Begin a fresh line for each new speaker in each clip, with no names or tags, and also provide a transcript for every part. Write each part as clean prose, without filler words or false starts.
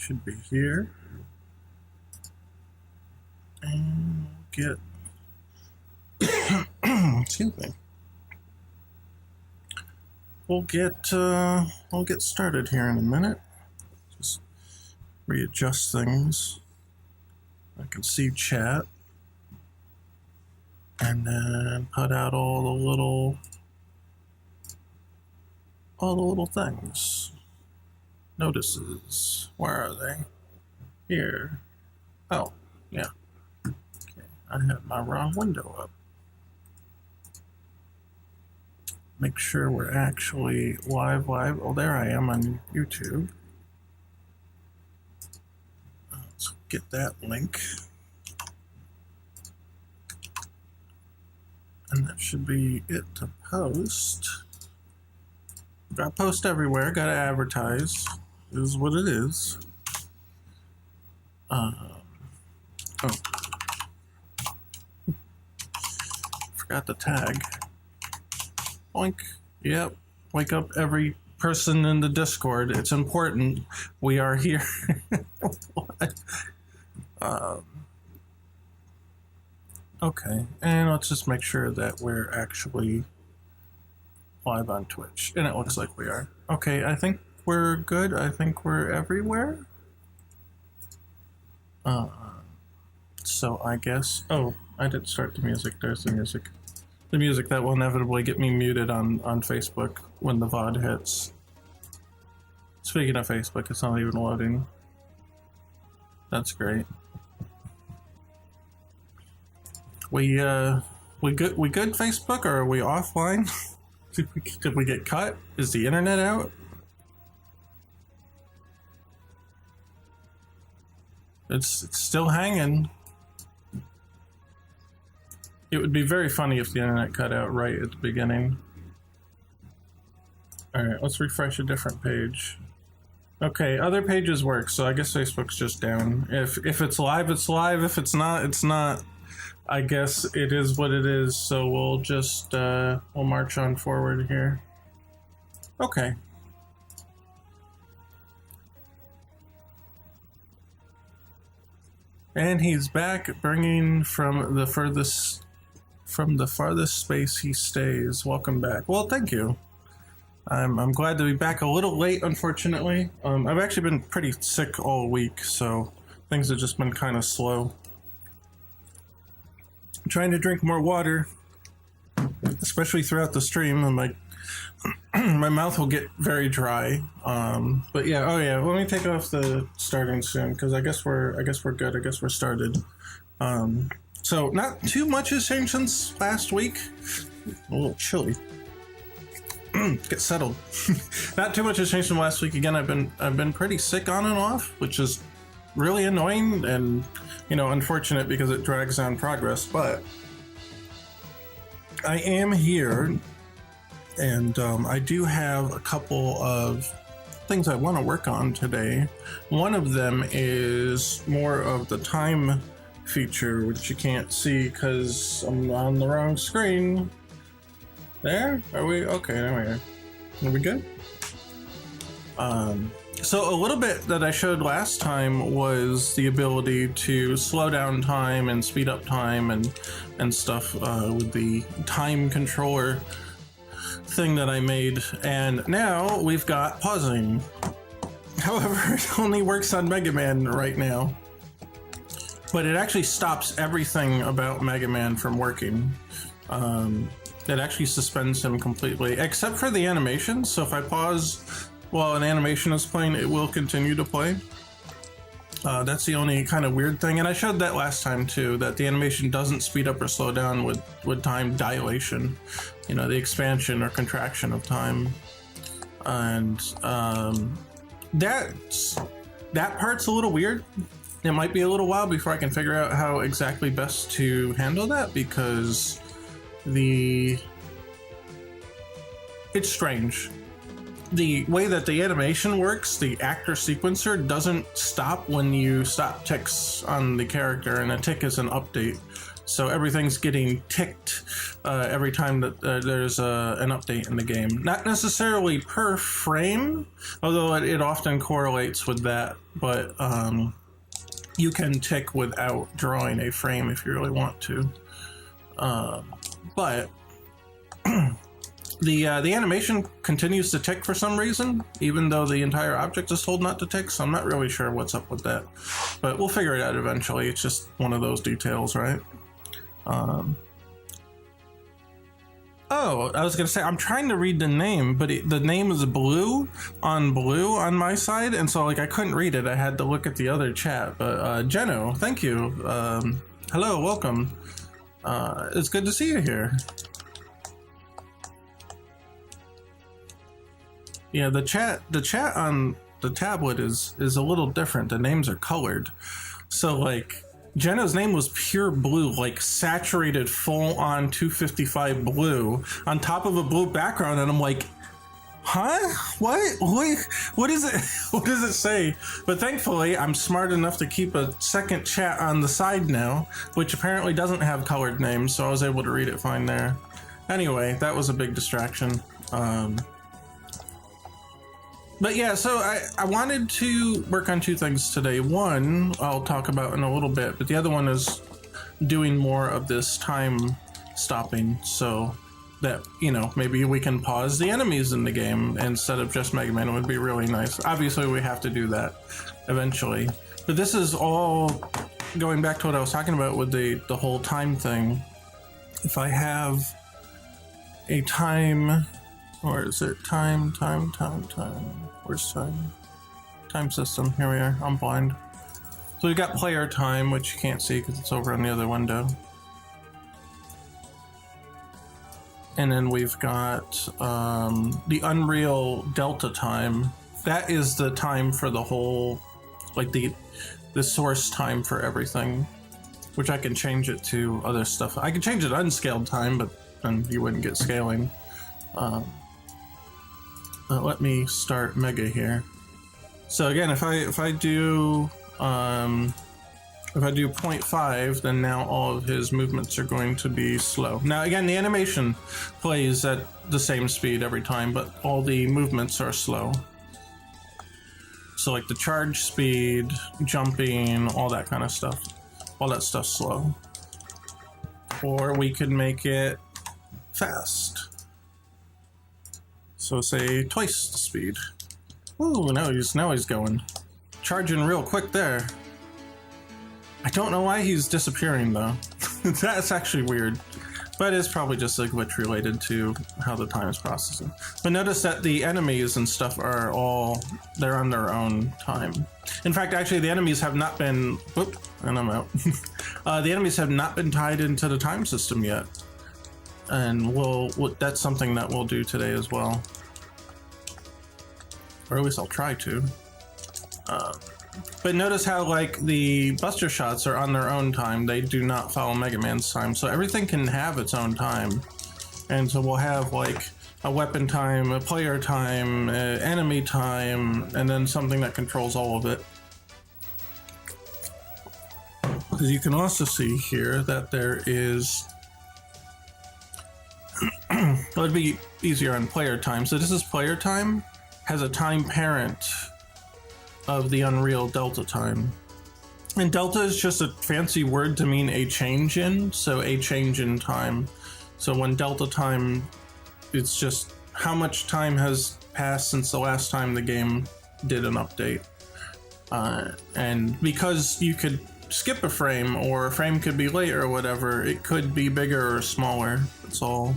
should be here. And get excuse me. We'll get started here in a minute. Just readjust things. I can see chat, and then put out all the little things. Notices. Where are they? Here. Oh, yeah. Okay, I have my wrong window up. Make sure we're actually live. Oh, there I am on YouTube. Let's get that link. And that should be it to post. Gotta post everywhere, gotta advertise. Is what it is. Forgot the tag. Oink. Yep. Wake up every person in the Discord. It's important. We are here. Okay. And let's just make sure that we're actually live on Twitch. And it looks like we are. Okay, I think we're good. I think we're everywhere. So I guess... Oh, I didn't start the music. There's the music. The music that will inevitably get me muted on Facebook when the VOD hits. Speaking of Facebook, it's not even loading. That's great. We good Facebook, or are we offline? Did we get cut? Is the internet out? It's still hanging. It would be very funny if the internet cut out right at the beginning. Alright, let's refresh a different page. Okay, other pages work, so I guess Facebook's just down. If it's live, it's live. If it's not, it's not. I guess it is what it is, so we'll just, we'll march on forward here. Okay. And he's back, bringing from the farthest space he stays. Welcome back. Well, thank you. I'm glad to be back. A little late, unfortunately. I've actually been pretty sick all week, so things have just been kind of slow. I'm trying to drink more water, especially throughout the stream, and my mouth will get very dry. But yeah, oh yeah, let me take off the starting soon, because I guess we're good. I guess we're started. So not too much has changed since last week. A little chilly. Get settled. Not too much has changed from last week. Again, I've been pretty sick on and off, which is really annoying and, you know, unfortunate because it drags on progress. But I am here, and I do have a couple of things I want to work on today. One of them is more of the time feature, which you can't see because I'm on the wrong screen. There? Are we? Okay, there we are. Are we good? So a little bit that I showed last time was the ability to slow down time and speed up time and stuff with the time controller thing that I made. And now we've got pausing. However, it only works on Mega Man right now. But it actually stops everything about Mega Man from working. It actually suspends him completely, except for the animation. So if I pause while an animation is playing, it will continue to play. That's the only kind of weird thing. And I showed that last time too, that the animation doesn't speed up or slow down with time dilation. You know, the expansion or contraction of time. And that part's a little weird. It might be a little while before I can figure out how exactly best to handle that, because it's strange. The way that the animation works, the actor sequencer doesn't stop when you stop ticks on the character, and a tick is an update. So everything's getting ticked every time that there's an update in the game. Not necessarily per frame, although it often correlates with that, but you can tick without drawing a frame if you really want to. But the animation continues to tick for some reason, even though the entire object is told not to tick, so I'm not really sure what's up with that. But we'll figure it out eventually. It's just one of those details, right? Oh, I was gonna say, I'm trying to read the name, but the name is blue on my side, and so like I couldn't read it. I had to look at the other chat. But Jeno, thank you. Hello, welcome. It's good to see you here. Yeah, the chat on the tablet is a little different. The names are colored. So like Jenna's name was pure blue, like saturated full on 255 blue on top of a blue background, and I'm like, huh? What is it? What does it say? But thankfully, I'm smart enough to keep a second chat on the side now, which apparently doesn't have colored names, so I was able to read it fine there. Anyway, that was a big distraction. But yeah, so I wanted to work on two things today. One, I'll talk about in a little bit, but the other one is doing more of this time stopping so that, you know, maybe we can pause the enemies in the game instead of just Mega Man. It would be really nice. Obviously, we have to do that eventually. But this is all going back to what I was talking about with the whole time thing. If I have a time... Or is it time? Where's time? Time system. Here we are. I'm blind. So we got player time, which you can't see because it's over on the other window. And then we've got the Unreal Delta time. That is the time for the whole, like the source time for everything, which I can change it to other stuff. I can change it to unscaled time, but then you wouldn't get scaling. Let me start Mega here. So again, if I do 0.5, then now all of his movements are going to be slow. Now again, the animation plays at the same speed every time, but all the movements are slow. So like the charge speed, jumping, all that kind of stuff. All that stuff's slow. Or we could make it fast. So say twice the speed. Ooh, now he's going. Charging real quick there. I don't know why he's disappearing though. That's actually weird. But it's probably just a glitch related to how the time is processing. But notice that the enemies and stuff are they're on their own time. In fact, actually the enemies have not been, whoop, and I'm out. The enemies have not been tied into the time system yet. And that's something that we'll do today as well. Or at least I'll try to. But notice how like the Buster Shots are on their own time. They do not follow Mega Man's time. So everything can have its own time. And so we'll have like a weapon time, a player time, enemy time, and then something that controls all of it. Because you can also see here that there is... It would be easier on player time. So this is player time, has a time parent of the Unreal Delta time. And Delta is just a fancy word to mean a change in, so a change in time. So when Delta time, it's just how much time has passed since the last time the game did an update. And because you could skip a frame, or a frame could be late or whatever, it could be bigger or smaller. That's all.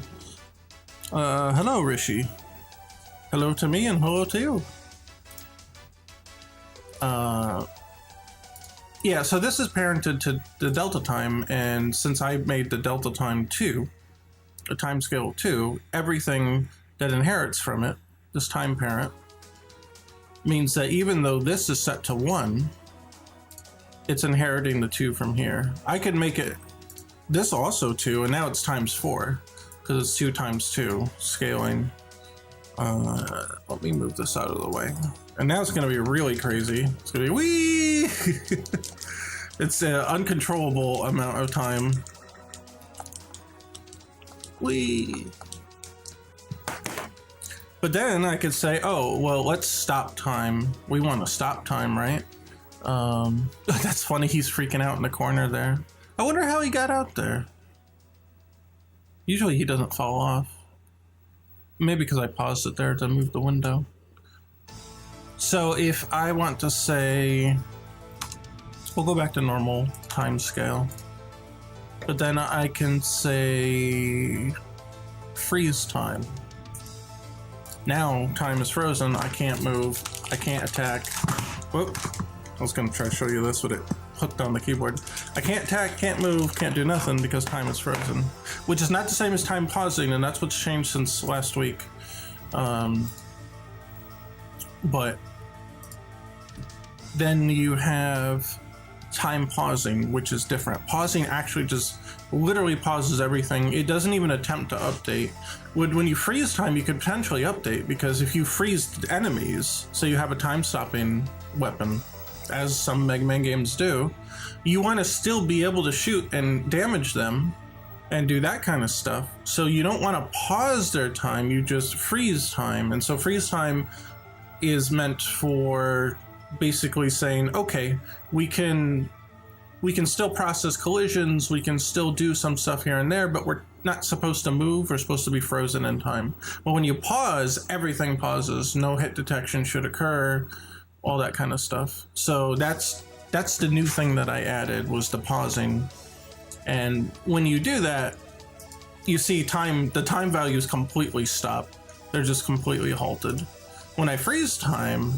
Hello, Rishi. Hello to me and hello to you. Yeah, so this is parented to the Delta time, and since I made the Delta time 2, a time scale 2, everything that inherits from it, this time parent, means that even though this is set to 1, it's inheriting the 2 from here. I could make it this also 2, and now it's times 4. Because it's 2 times 2 scaling. Let me move this out of the way. And now it's going to be really crazy. It's going to be wee. It's an uncontrollable amount of time. Whee! But then I could say, oh, well, let's stop time. We want to stop time, right? That's funny, he's freaking out in the corner there. I wonder how he got out there. Usually he doesn't fall off. Maybe because I paused it there to move the window. So if I want to say, we'll go back to normal time scale. But then I can say freeze time. Now time is frozen, I can't move, I can't attack. Whoop, I was gonna try to show you this with it hooked on the keyboard. I can't attack, can't move, can't do nothing because time is frozen. Which is not the same as time pausing, and that's what's changed since last week. But then you have time pausing, which is different. Pausing actually just literally pauses everything. It doesn't even attempt to update. When you freeze time, you could potentially update, because if you freeze enemies, so you have a time-stopping weapon, as some Mega Man games do, you want to still be able to shoot and damage them and do that kind of stuff. So you don't want to pause their time, you just freeze time. And so freeze time is meant for basically saying, okay, we can still process collisions, we can still do some stuff here and there, but we're not supposed to move, we're supposed to be frozen in time. But when you pause, everything pauses, no hit detection should occur, all that kind of stuff. So that's the new thing that I added, was the pausing. And when you do that, you see the time values completely stop. They're just completely halted. When I freeze time,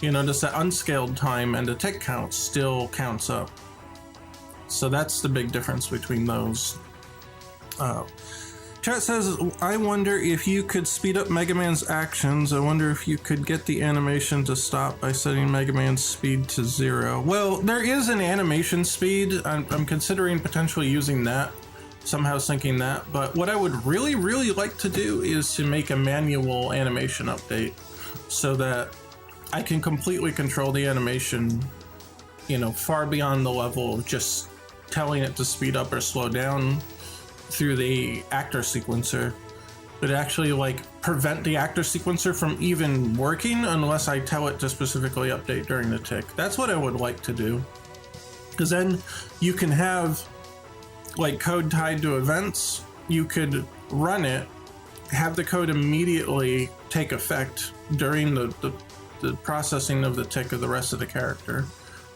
you notice that unscaled time and the tick count still counts up. So that's the big difference between those. Chat says, I wonder if you could speed up Mega Man's actions. I wonder if you could get the animation to stop by setting Mega Man's speed to 0. Well, there is an animation speed. I'm considering potentially using that, somehow syncing that. But what I would really, really like to do is to make a manual animation update so that I can completely control the animation, you know, far beyond the level of just telling it to speed up or slow down through the actor sequencer, but actually like prevent the actor sequencer from even working unless I tell it to specifically update during the tick. That's what I would like to do, because then you can have like code tied to events. You could run it, have the code immediately take effect during the processing of the tick of the rest of the character,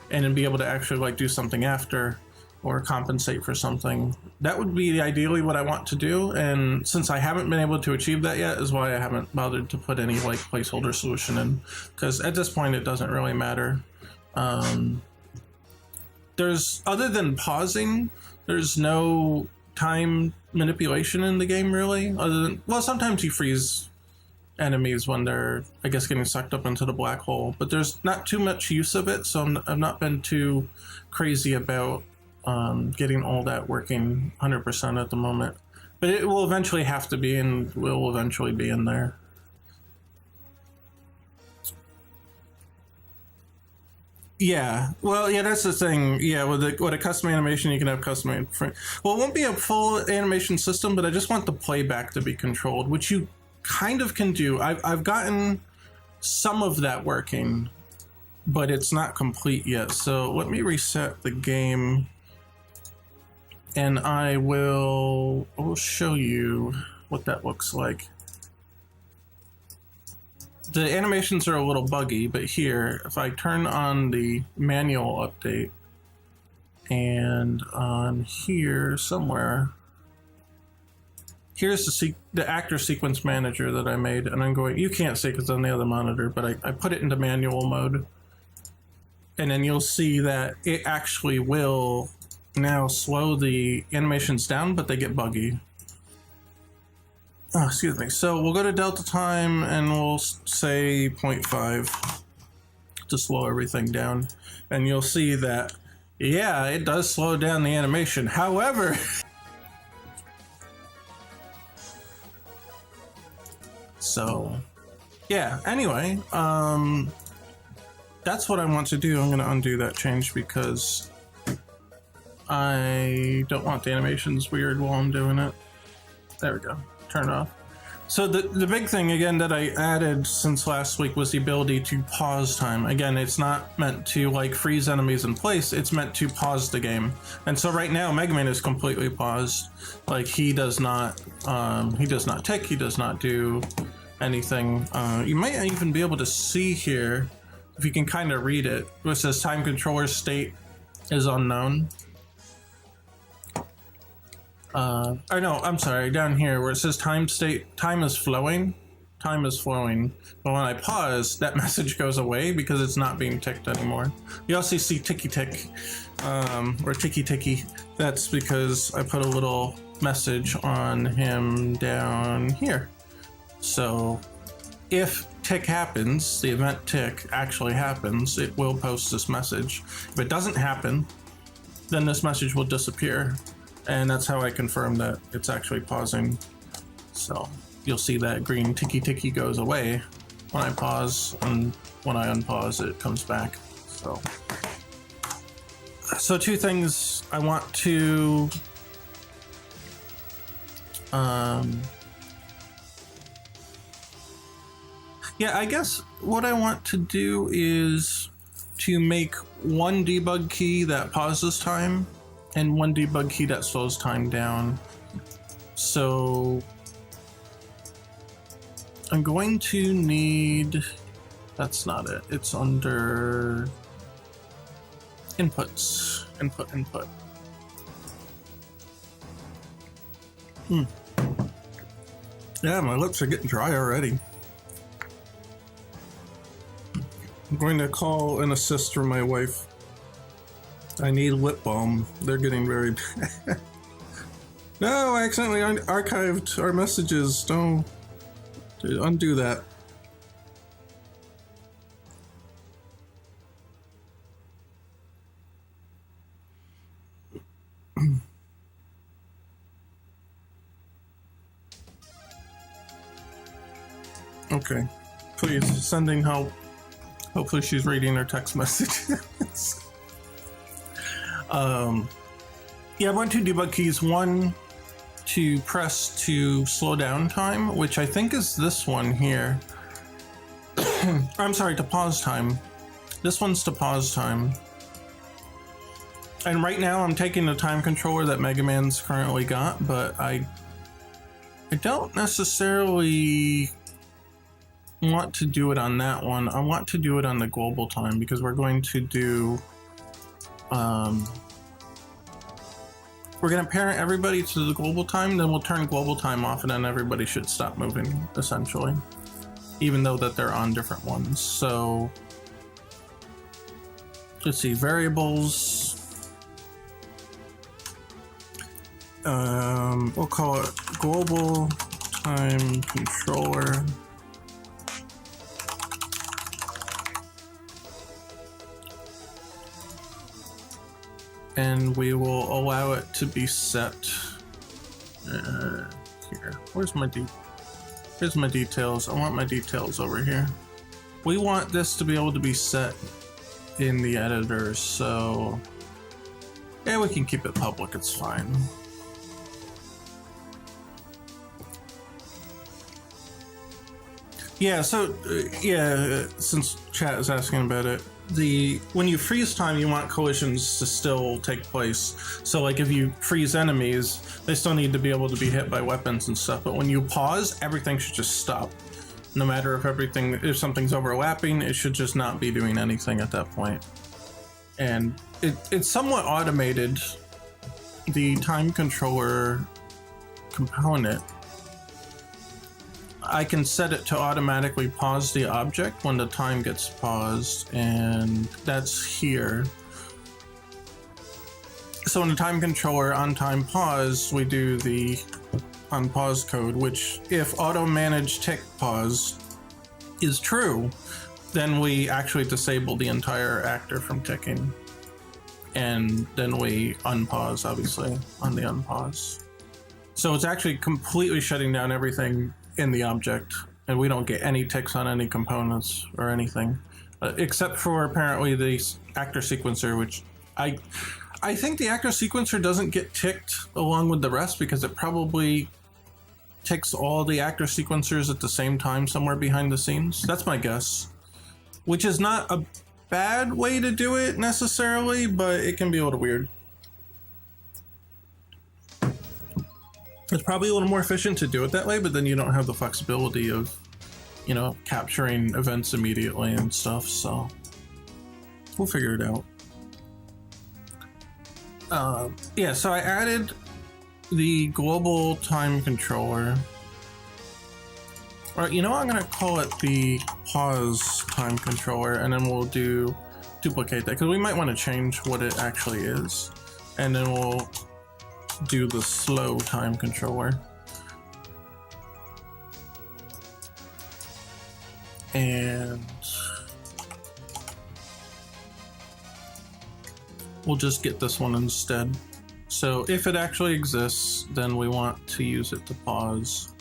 and then be able to actually like do something after or compensate for something. That would be ideally what I want to do, and since I haven't been able to achieve that yet is why I haven't bothered to put any like placeholder solution in, because at this point it doesn't really matter. There's, other than pausing, there's no time manipulation in the game really, other than, well, sometimes you freeze enemies when they're, I guess, getting sucked up into the black hole, but there's not too much use of it, so I've not been too crazy about getting all that working 100% at the moment. But it will eventually have to be, and will eventually be in there. Yeah, well, yeah, that's the thing. Yeah, with a custom animation, you can have custom. Well, it won't be a full animation system, but I just want the playback to be controlled, which you kind of can do. I've gotten some of that working, but it's not complete yet. So let me reset the game, and I will show you what that looks like. The animations are a little buggy, but here, if I turn on the manual update, and on here somewhere, here's the actor sequence manager that I made, and I'm going, you can't see because it's on the other monitor, but I put it into manual mode, and then you'll see that it actually will now slow the animations down, but they get buggy. Oh, excuse me. So we'll go to delta time and we'll say 0.5 to slow everything down, and you'll see that, yeah, it does slow down the animation. However, so yeah, anyway, that's what I want to do. I'm going to undo that change because I don't want the animations weird while I'm doing it. There we go. Turn it off. So the big thing, again, that I added since last week was the ability to pause time. Again, it's not meant to, like, freeze enemies in place. It's meant to pause the game. And so right now, Mega Man is completely paused. Like, he does not tick. He does not do anything. You might even be able to see here, if you can kind of read it, where it says time controller state is unknown. Or no, I'm sorry, down here where it says time is flowing. Time is flowing. But when I pause, that message goes away because it's not being ticked anymore. You also see ticky tick, or ticky ticky. That's because I put a little message on him down here. So if tick happens, the event tick actually happens, it will post this message. If it doesn't happen, then this message will disappear. And that's how I confirm that it's actually pausing. So you'll see that green ticky ticky goes away when I pause, and when I unpause it comes back. So two things I want to I guess what I want to do is to make one debug key that pauses time and one debug key that slows time down. So I'm going to need, that's not it, it's under inputs, input. Yeah, my lips are getting dry already. I'm going to call an assist from my wife. I need lip balm. They're getting very bad. No, I accidentally archived our messages. Don't undo that. Okay, please, sending help. Hopefully she's reading her text messages. Yeah, I want two debug keys. One to press to slow down time, which I think is this one here. I'm sorry, to pause time. This one's to pause time. And right now I'm taking the time controller that Mega Man's currently got, but I don't necessarily want to do it on that one. I want to do it on the global time because we're going to do we're going to parent everybody to the global time, then we'll turn global time off, and then everybody should stop moving, essentially, even though that they're on different ones. So let's see, variables, we'll call it global time controller. And we will allow it to be set here. Here's my details. I want my details over here. We want this to be able to be set in the editor, so yeah, we can keep it public, it's fine. Yeah, so since chat is asking about it, when you freeze time, you want collisions to still take place. So like if you freeze enemies, they still need to be able to be hit by weapons and stuff. But when you pause, everything should just stop. No matter if something's overlapping, it should just not be doing anything at that point. And it's somewhat automated. The time controller component, I can set it to automatically pause the object when the time gets paused, and that's here. So in the time controller on time pause, we do the unpause code, which if auto manage tick pause is true, then we actually disable the entire actor from ticking. And then we unpause, obviously, on the unpause. So it's actually completely shutting down everything in the object, and we don't get any ticks on any components or anything, except for apparently the actor sequencer, which I think the actor sequencer doesn't get ticked along with the rest because it probably takes all the actor sequencers at the same time somewhere behind the scenes. That's my guess. Which is not a bad way to do it necessarily, but it can be a little weird. It's probably a little more efficient to do it that way, but then you don't have the flexibility of, you know, capturing events immediately and stuff, so we'll figure it out. Yeah, so I added the global time controller. All right, you know what? I'm gonna call it the pause time controller, and then we'll duplicate that, because we might want to change what it actually is, and then we'll do the slow time controller. And we'll just get this one instead. So if it actually exists, then we want to use it to pause.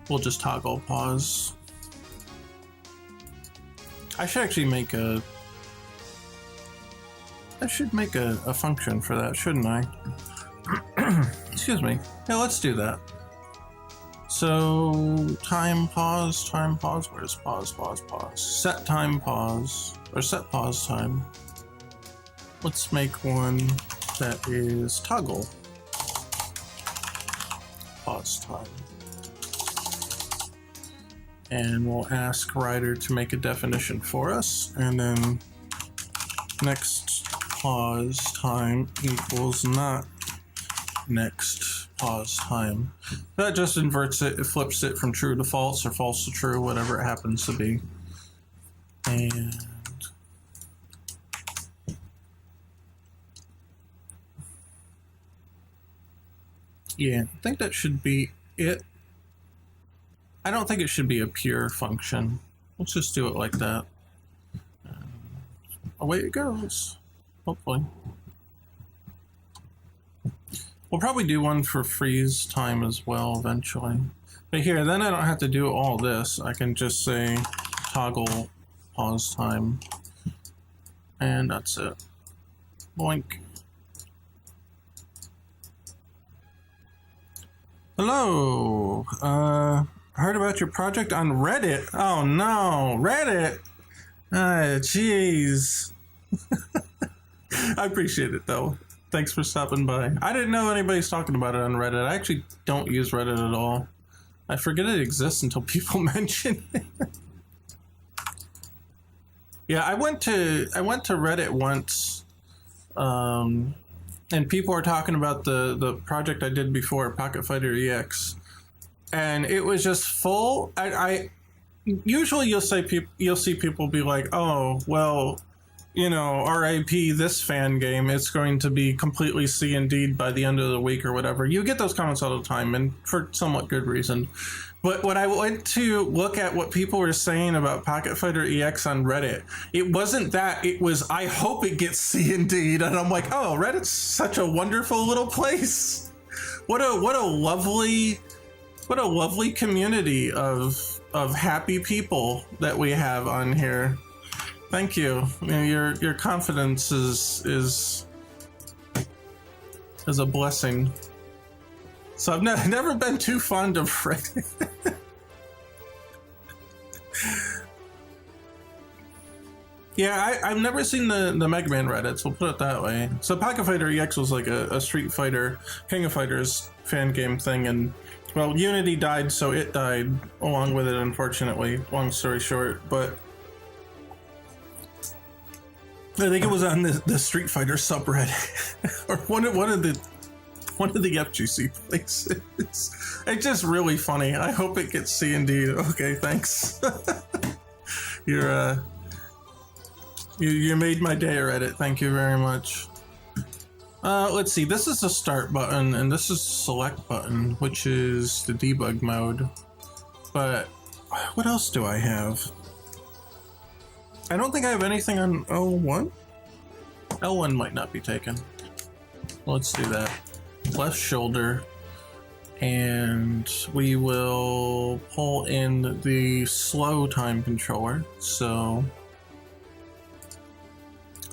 We'll just toggle pause. I should actually make a function for that, shouldn't I? Excuse me. Yeah, let's do that. So time pause, where's pause? Set time pause, or set pause time. Let's make one that is toggle pause time. And we'll ask Rider to make a definition for us, and then next pause time equals not next pause time. That just inverts it, it flips it from true to false or false to true, whatever it happens to be. And yeah, I think that should be it. I don't think it should be a pure function. Let's just do it like that. Away it goes, hopefully. We'll probably do one for freeze time as well eventually. But here, then I don't have to do all this. I can just say toggle pause time. And that's it. Boink. Hello. Heard about your project on Reddit. Oh no, Reddit. Jeez. I appreciate it though. Thanks for stopping by. I didn't know anybody's talking about it on Reddit. I actually don't use Reddit at all. I forget it exists until people mention it. Yeah, I went to Reddit once, and people were talking about the project I did before, Pocket Fighter EX, and it was just full. I usually you'll see people be like, oh well, you know, RIP this fan game, it's going to be completely C&D'd by the end of the week or whatever. You get those comments all the time, and for somewhat good reason. But when I went to look at what people were saying about Pocket Fighter EX on Reddit, it wasn't that. It was, I hope it gets C&D'd. And I'm like, oh, Reddit's such a wonderful little place. What a lovely community of happy people that we have on here. Thank you. Your confidence is a blessing. So I've never been too fond of Reddit. Yeah, I've never seen the Mega Man Reddits, we'll put it that way. So Pocket Fighter EX was like a Street Fighter, King of Fighters fan game thing, and well, Unity died, so it died along with it, unfortunately. Long story short, but I think it was on the Street Fighter subreddit or one of the FGC places. It's just really funny. I hope it gets C&D. Okay, thanks. You made my day, Reddit. Thank you very much. Let's see. This is the start button, and this is the select button, which is the debug mode. But what else do I have? I don't think I have anything on L1. L1 might not be taken. Let's do that. Left shoulder, and we will pull in the slow time controller. So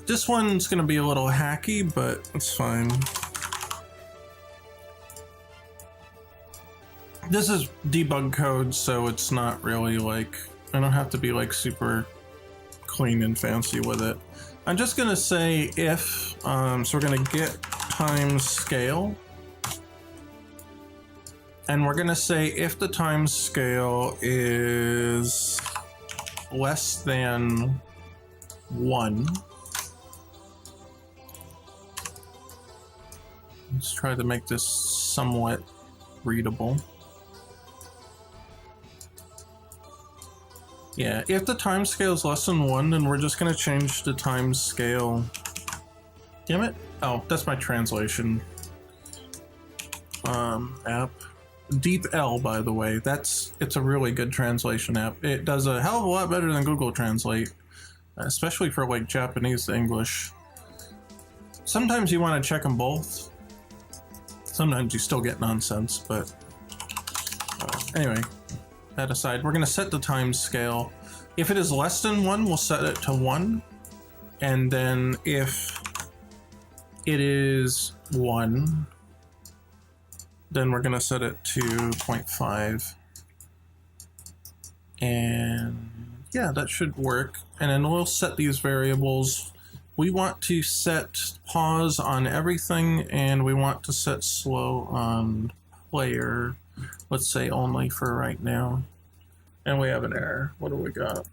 this one's going to be a little hacky, but it's fine. This is debug code, so it's not really like, I don't have to be like super clean and fancy with it. I'm just gonna say if, so we're gonna get time scale. And we're gonna say if the time scale is less than 1. Let's try to make this somewhat readable. Yeah, if the time scale is less than 1, then we're just gonna change the time scale. Damn it. Oh, that's my translation. App. DeepL, by the way. It's a really good translation app. It does a hell of a lot better than Google Translate, especially for like Japanese to English. Sometimes you want to check them both. Sometimes you still get nonsense, but anyway, that aside, we're gonna set the time scale. If it is less than 1, we'll set it to 1. And then if it is 1, then we're gonna set it to 0.5. And yeah, that should work. And then we'll set these variables. We want to set pause on everything, and we want to set slow on player. Let's say only for right now. And we have an error. What do we got?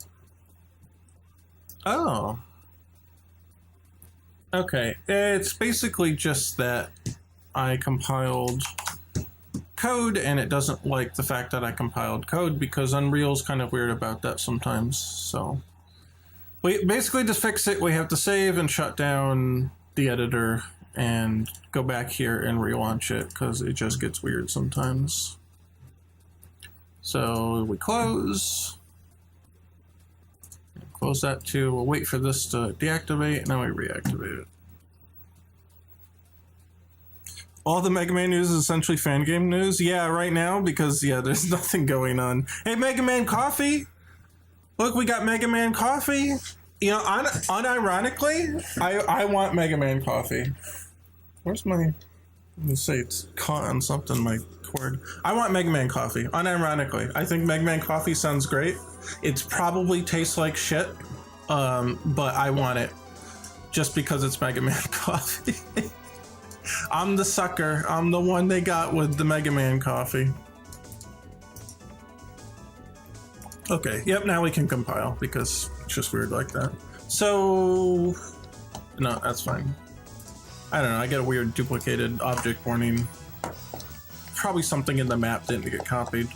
Oh. Okay, it's basically just that I compiled code and it doesn't like the fact that I compiled code, because Unreal's kind of weird about that sometimes. So we basically, to fix it, we have to save and shut down the editor and go back here and relaunch it, because it just gets weird sometimes. So we close that too. We'll wait for this to deactivate, and then we reactivate it. All the Mega Man news is essentially fan game news. Yeah, right now, because yeah, there's nothing going on. Hey, Mega Man Coffee! Look, we got Mega Man Coffee. You know, unironically, I want Mega Man Coffee. Where's my? Let me say it's caught on something. My cord. I want Mega Man Coffee. Unironically, I think Mega Man Coffee sounds great. It's probably tastes like shit, but I want it just because it's Mega Man Coffee. I'm the sucker. I'm the one they got with the Mega Man Coffee. Okay, yep, now we can compile because it's just weird like that. So, no, that's fine. I don't know, I get a weird duplicated object warning. Probably something in the map didn't get copied.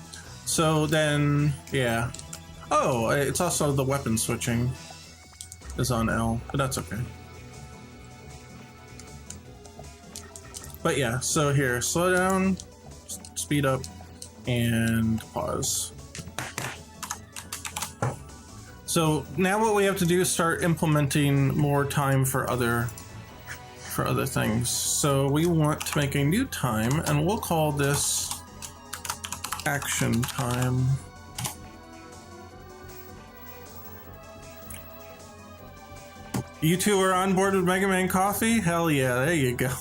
So then, yeah. Oh, it's also the weapon switching is on L, but that's okay. But yeah, so here, slow down, speed up, and pause. So now what we have to do is start implementing more time for other things. So we want to make a new time, and we'll call this action time. You two are on board with Mega Man Coffee? Hell yeah, there you go.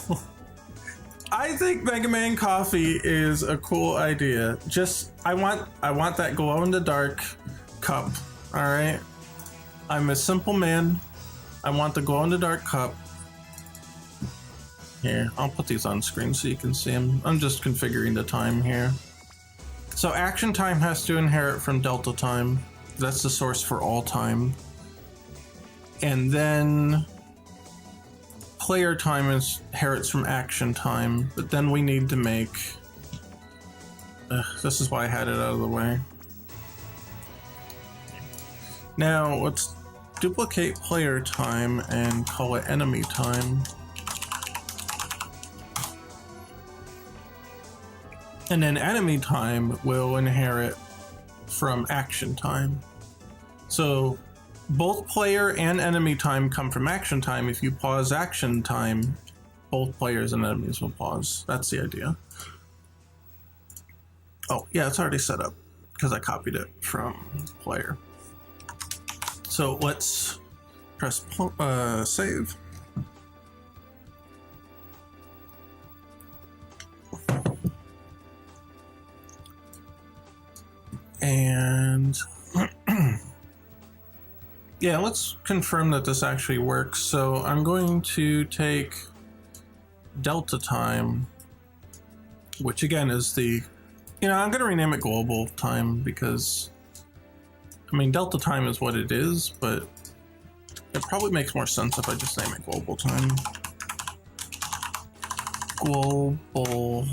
I think Mega Man Coffee is a cool idea. Just, I want that glow-in-the-dark cup, alright? I'm a simple man. I want the glow-in-the-dark cup. Here, I'll put these on screen so you can see them. I'm just configuring the time here. So action time has to inherit from delta time. That's the source for all time. And then player time inherits from action time, but then we need to make... this is why I had it out of the way. Now, let's duplicate player time and call it enemy time. And then enemy time will inherit from action time. So both player and enemy time come from action time. If you pause action time, both players and enemies will pause. That's the idea. Oh, yeah, it's already set up because I copied it from player. So let's press save. Yeah, let's confirm that this actually works. So I'm going to take delta time, which again is the, I'm going to rename it global time because, I mean, delta time is what it is, but it probably makes more sense if I just name it global time. Global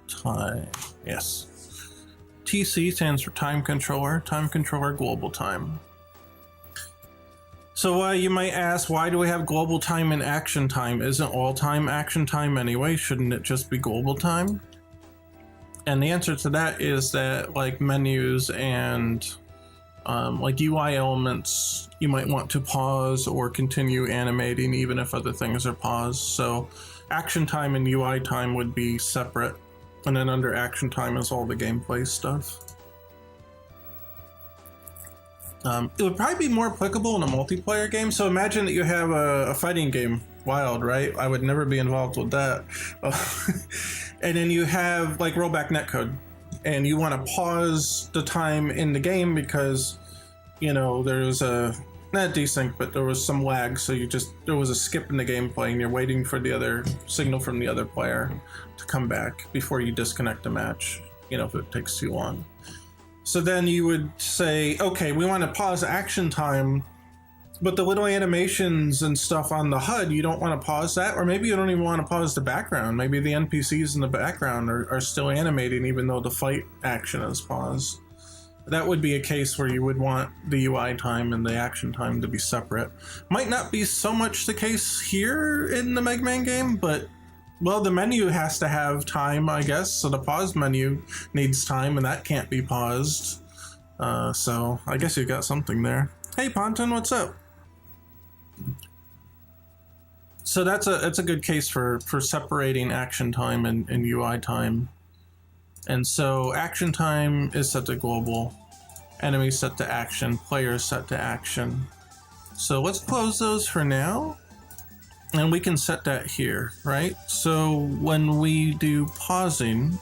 time, yes. TC stands for time controller global time. So you might ask, why do we have global time and action time? Isn't all time action time anyway? Shouldn't it just be global time? And the answer to that is that like menus and like UI elements, you might want to pause or continue animating even if other things are paused. So action time and UI time would be separate. And then under action time is all the gameplay stuff. It would probably be more applicable in a multiplayer game. So imagine that you have a fighting game, Wild, right? I would never be involved with that. And then you have like rollback netcode, and you want to pause the time in the game because, there's not desync, but there was some lag. So there was a skip in the gameplay, and you're waiting for the other signal from the other player to come back before you disconnect the match, if it takes too long. So then you would say, okay, we want to pause action time, but the little animations and stuff on the HUD, you don't want to pause that, or maybe you don't even want to pause the background. Maybe the NPCs in the background are still animating even though the fight action is paused. That would be a case where you would want the UI time and the action time to be separate. Might not be so much the case here in the Mega Man game, but well, the menu has to have time, I guess, so the pause menu needs time, and that can't be paused. So I guess you got something there. Hey, Ponton, what's up? So that's a good case for separating action time and UI time. And so action time is set to global, enemy set to action, player set to action. So let's close those for now. And we can set that here, right? So when we do pausing,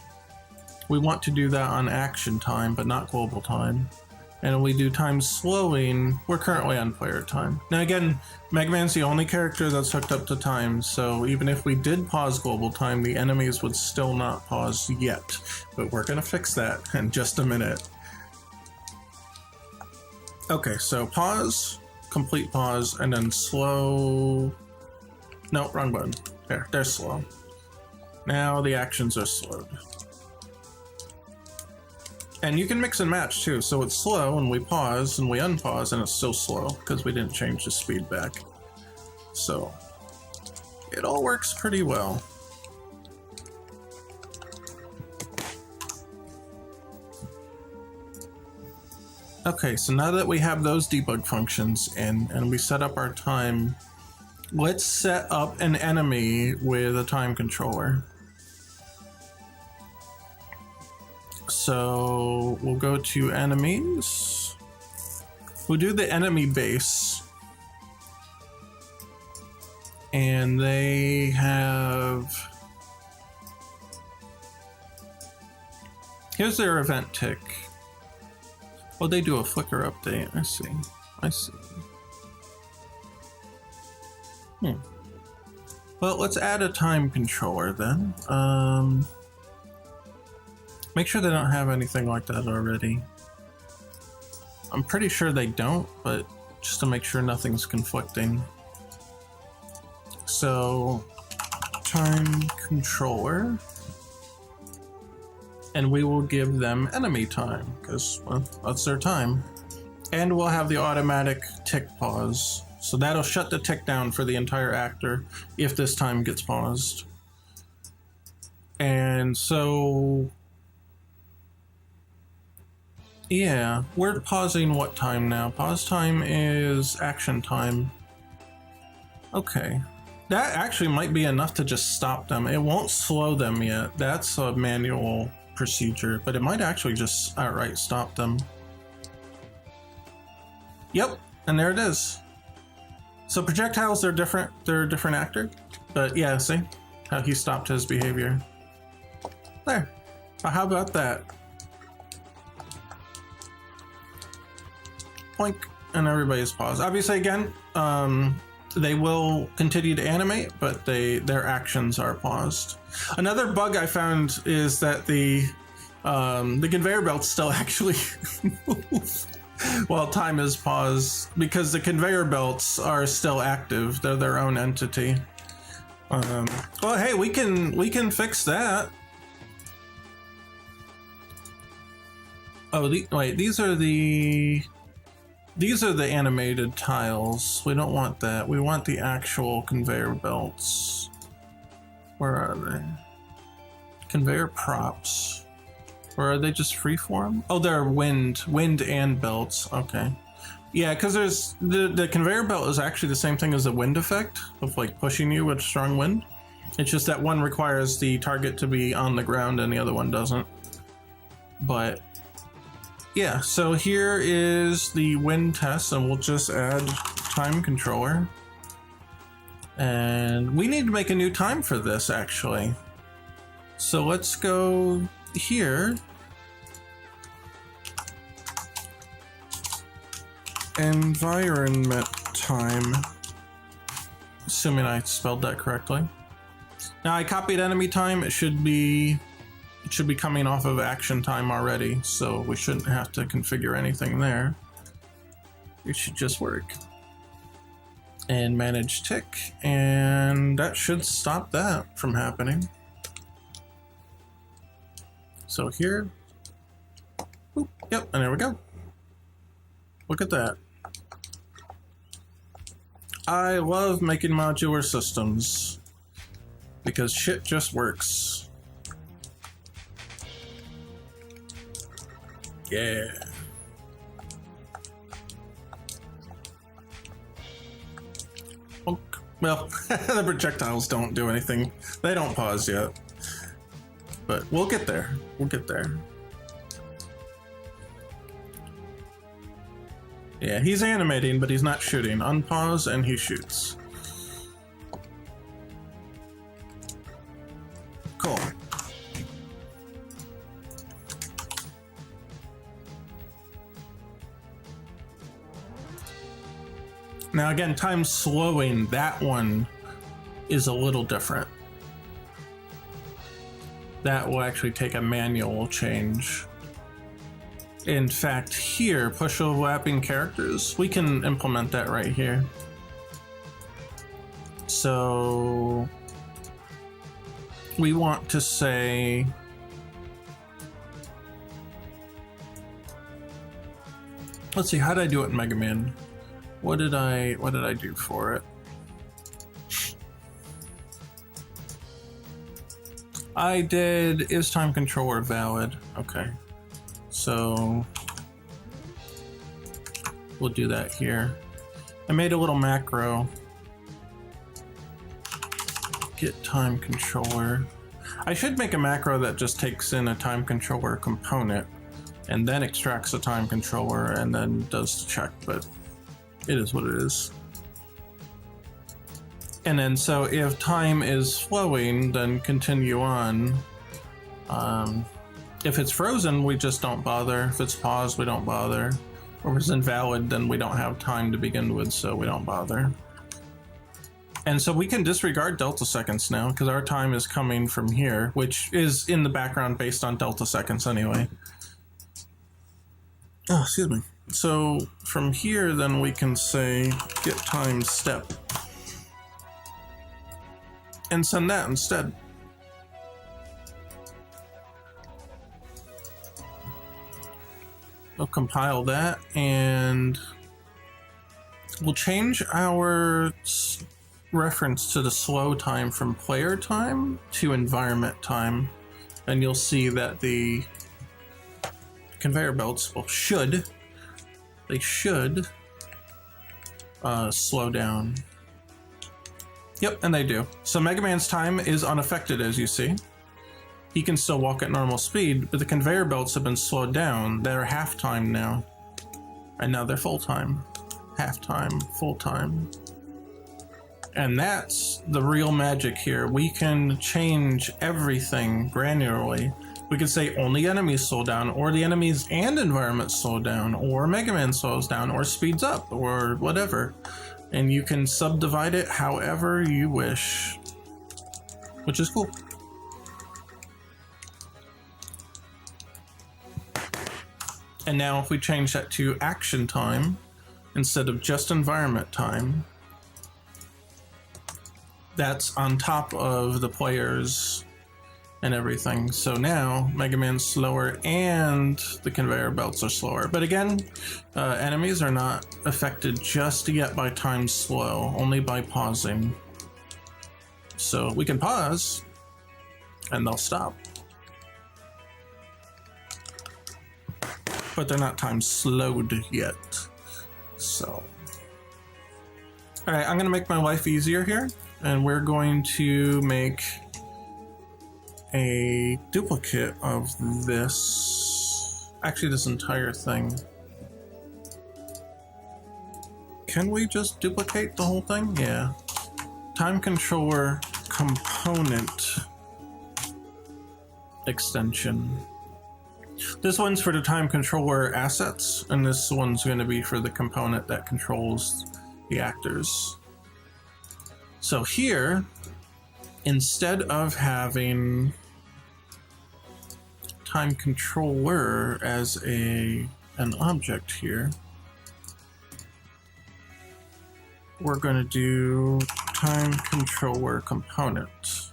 we want to do that on action time, but not global time. And when we do time slowing, we're currently on player time. Now again, Mega Man's the only character that's hooked up to time, so even if we did pause global time, the enemies would still not pause yet. But we're gonna fix that in just a minute. Okay, so pause, complete pause, and then slow. No, wrong button. There, they're slow. Now the actions are slowed. And you can mix and match too, so it's slow and we pause and we unpause and it's still slow because we didn't change the speed back. So it all works pretty well. Okay, so now that we have those debug functions in and we set up our time, let's set up an enemy with a time controller. So we'll go to enemies. We'll do the enemy base. And they have... Here's their event tick. Oh, they do a flicker update. I see. Well, let's add a time controller then. Make sure they don't have anything like that already. I'm pretty sure they don't, but just to make sure nothing's conflicting. So, time controller. And we will give them enemy time, because, well, that's their time. And we'll have the automatic tick pause. So that'll shut the tick down for the entire actor if this time gets paused. And so... yeah, we're pausing what time now? Pause time is action time. Okay. That actually might be enough to just stop them. It won't slow them yet. That's a manual procedure, but it might actually just outright stop them. Yep, and there it is. So projectiles, they're different. They're a different actor. But yeah, see how he stopped his behavior. There. How about that? Boink. and everybody's paused. Obviously, again, they will continue to animate, but their actions are paused. Another bug I found is that the conveyor belts still actually move while time is paused, because the conveyor belts are still active. They're their own entity. Well, hey, we can fix that. Oh, wait, these are the animated tiles. We don't want that. We want the actual conveyor belts. Where are they? Conveyor props. Or are they just freeform? Oh, they're wind and belts. Okay. Yeah, because there's the conveyor belt is actually the same thing as the wind effect of like pushing you with strong wind. It's just that one requires the target to be on the ground and the other one doesn't. But yeah, so here is the wind test, and we'll just add time controller. And we need to make a new time for this actually. So let's go here. Environment time. Assuming I spelled that correctly. Now I copied enemy time. It should be coming off of action time already, so we shouldn't have to configure anything there. It should just work. And manage tick, and that should stop that from happening. So here, boop, yep, and there we go. Look at that. I love making modular systems because shit just works. Yeah. Well, the projectiles don't do anything. They don't pause yet. But we'll get there. We'll get there. Yeah, he's animating, but he's not shooting. Unpause and he shoots. Cool. Now again, time slowing, that one is a little different. That will actually take a manual change. In fact, here, push overlapping characters, we can implement that right here. So we want to say, let's see, how did I do it in Mega Man? What did I do for it? I did is time controller valid. Okay. So we'll do that here. I made a little macro. Get time controller. I should make a macro that just takes in a time controller component and then extracts a time controller and then does the check, but it is what it is. And then so if time is flowing, then continue on. If it's frozen, we just don't bother. If it's paused, we don't bother. Or if it's invalid, then we don't have time to begin with, so we don't bother. And so we can disregard delta seconds now, because our time is coming from here, which is in the background based on delta seconds anyway. Oh, excuse me. So from here, then we can say get time step. And send that instead. We'll compile that and we'll change our reference to the slow time from player time to environment time. And you'll see that the conveyor belts should slow down. Yep, and they do. So Mega Man's time is unaffected, as you see. He can still walk at normal speed, but the conveyor belts have been slowed down. They're half time now. And now they're full time. Half time, full time. And that's the real magic here. We can change everything granularly We could say only enemies slow down, or the enemies and environment slow down, or Mega Man slows down, or speeds up, or whatever. And you can subdivide it however you wish, which is cool. And now if we change that to action time instead of just environment time, that's on top of the players and everything. So now Mega Man's slower and the conveyor belts are slower. But again, enemies are not affected just yet by time slow, only by pausing. So we can pause and they'll stop. But they're not time slowed yet. So, all right, I'm gonna make my life easier here, and we're going to make a duplicate of this. Actually, this entire thing. Can we just duplicate the whole thing? Yeah. Time controller component extension. This one's for the time controller assets, and this one's going to be for the component that controls the actors. So here, instead of having time controller as an object here, we're going to do time controller component.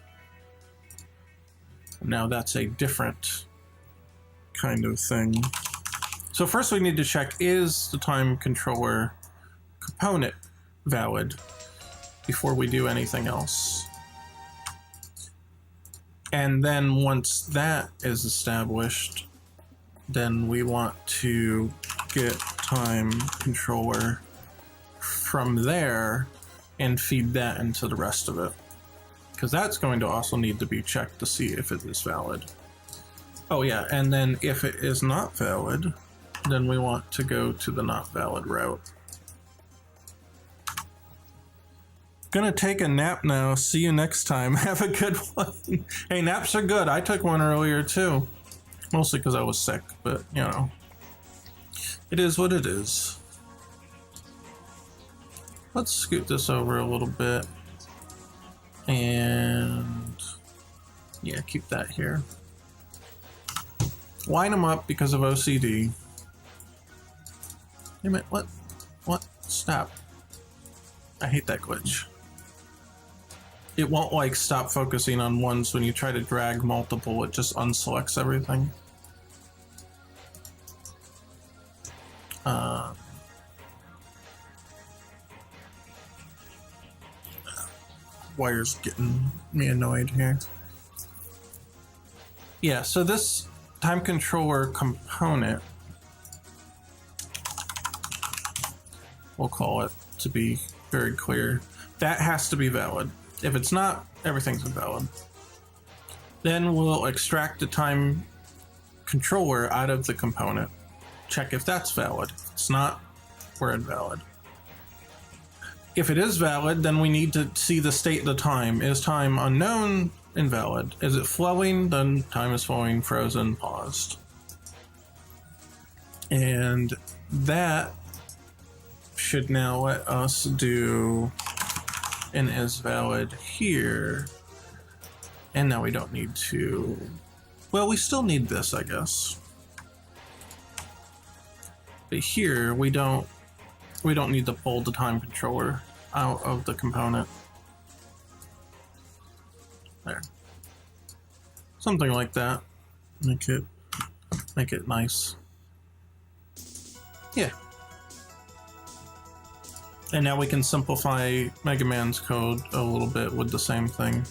Now that's a different kind of thing. So first we need to check, is the time controller component valid before we do anything else. And then once that is established, then we want to get time controller from there and feed that into the rest of it, because that's going to also need to be checked to see if it is valid. Oh yeah, and then if it is not valid, then we want to go to the not valid route. Gonna take a nap now. See you next time. Have a good one. Hey, naps are good. I took one earlier too. Mostly because I was sick, but you know, it is what it is. Let's scoot this over a little bit. And yeah, keep that here. Line them up because of OCD. Damn it, what? What? Stop. I hate that glitch. It won't like stop focusing on one, so when you try to drag multiple, it just unselects everything. Wire's getting me annoyed here. Yeah, so this time controller component, we'll call it to be very clear, that has to be valid. If it's not, everything's invalid. Then we'll extract the time controller out of the component. Check if that's valid. If it's not, we're invalid. If it is valid, then we need to see the state of the time. Is time unknown? Invalid. Is it flowing? Then time is flowing, frozen, paused. And that should now let us do an is valid here. And now we don't need to, well, we still need this, I guess. But here we don't need to pull the time controller out of the component. There. Something like that. Make it nice. Yeah. And now we can simplify Mega Man's code a little bit with the same thing.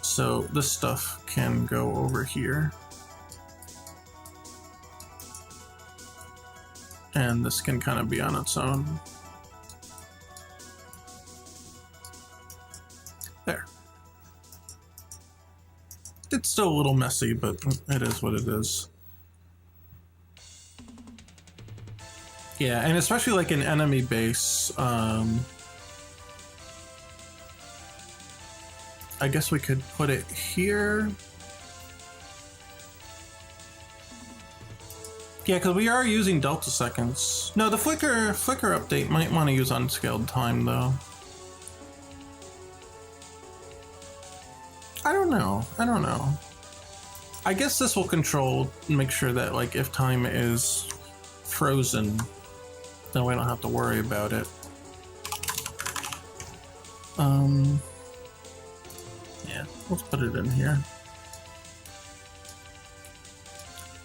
So this stuff can go over here. And this can kind of be on its own. There. It's still a little messy, but it is what it is. Yeah, and especially like an enemy base, I guess we could put it here. Yeah, because we are using delta seconds. No, the flicker update might want to use unscaled time though. I don't know. I guess this will control, make sure that like if time is frozen, then we don't have to worry about it. Yeah, let's put it in here.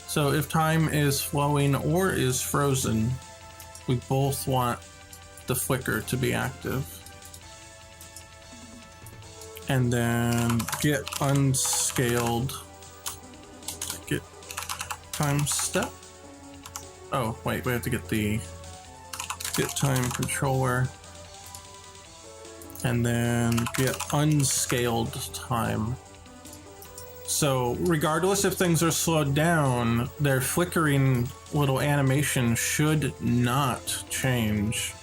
So if time is flowing or is frozen, we both want the flicker to be active. And then get unscaled, get time step. Oh, wait, we have to get the get time controller. And then get unscaled time. So regardless if things are slowed down, their flickering little animation should not change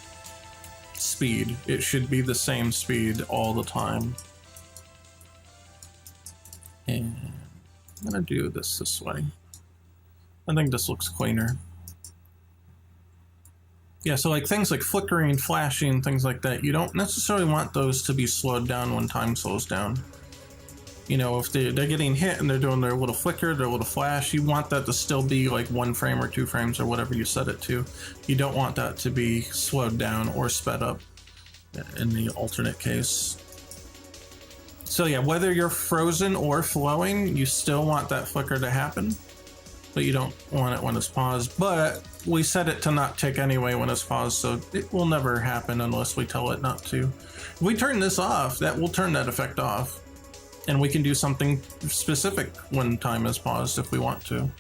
speed. It should be the same speed all the time. And I'm gonna do this way. I think this looks cleaner. Yeah, so like things like flickering, flashing, things like that, you don't necessarily want those to be slowed down when time slows down. You know, if they're getting hit and they're doing their little flicker, their little flash, you want that to still be like 1 frame or 2 frames or whatever you set it to. You don't want that to be slowed down or sped up in the alternate case. So yeah, whether you're frozen or flowing, you still want that flicker to happen, but you don't want it when it's paused. But we set it to not tick anyway when it's paused, so it will never happen unless we tell it not to. If we turn this off, that will turn that effect off. And we can do something specific when time is paused if we want to.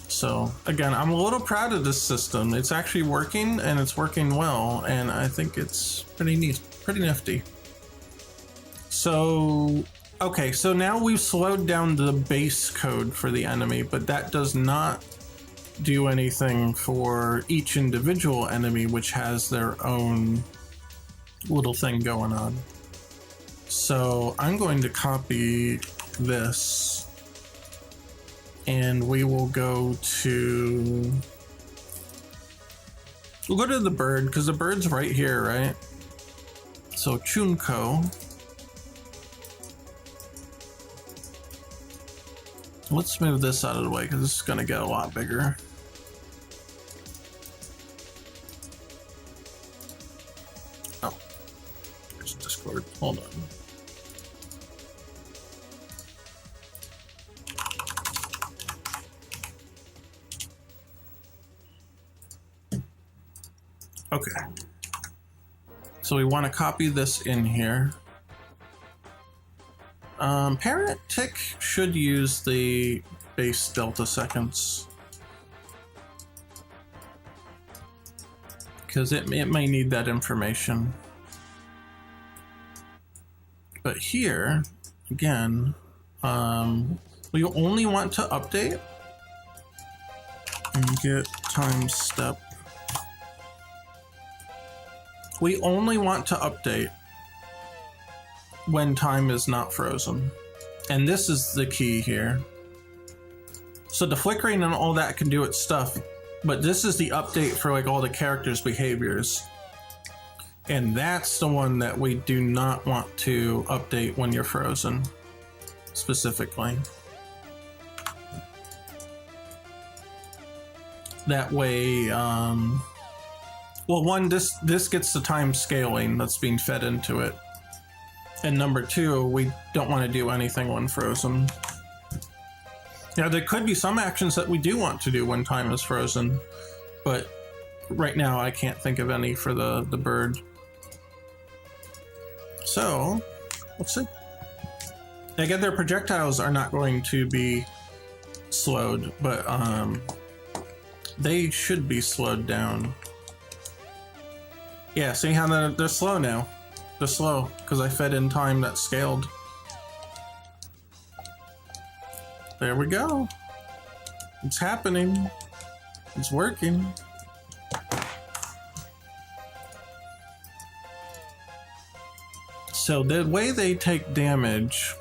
So again, I'm a little proud of this system. It's actually working, and it's working well, and I think it's pretty neat, pretty nifty. So, okay, so now we've slowed down the base code for the enemy, but that does not do anything for each individual enemy, which has their own little thing going on. So I'm going to copy this, and we will go to, we'll go to the bird, because the bird's right here, right? So Chunko. Let's move this out of the way, because this is going to get a lot bigger. Oh, there's Discord. Hold on. Okay. So we want to copy this in here. Parent tick should use the base delta seconds, because it may need that information. But here, again, we only want to update and get time step. We only want to update when time is not frozen. And this is the key here. So the flickering and all that can do its stuff, but this is the update for like all the characters' behaviors. And that's the one that we do not want to update when you're frozen, specifically. That way, well, one, this gets the time scaling that's being fed into it. And number two, we don't want to do anything when frozen. Now, there could be some actions that we do want to do when time is frozen, but right now I can't think of any for the bird. So, let's see. Again, their projectiles are not going to be slowed, but they should be slowed down. Yeah, see how they're slow now? They're slow, because I fed in time that's scaled. There we go. It's happening. It's working. So the way they take damage,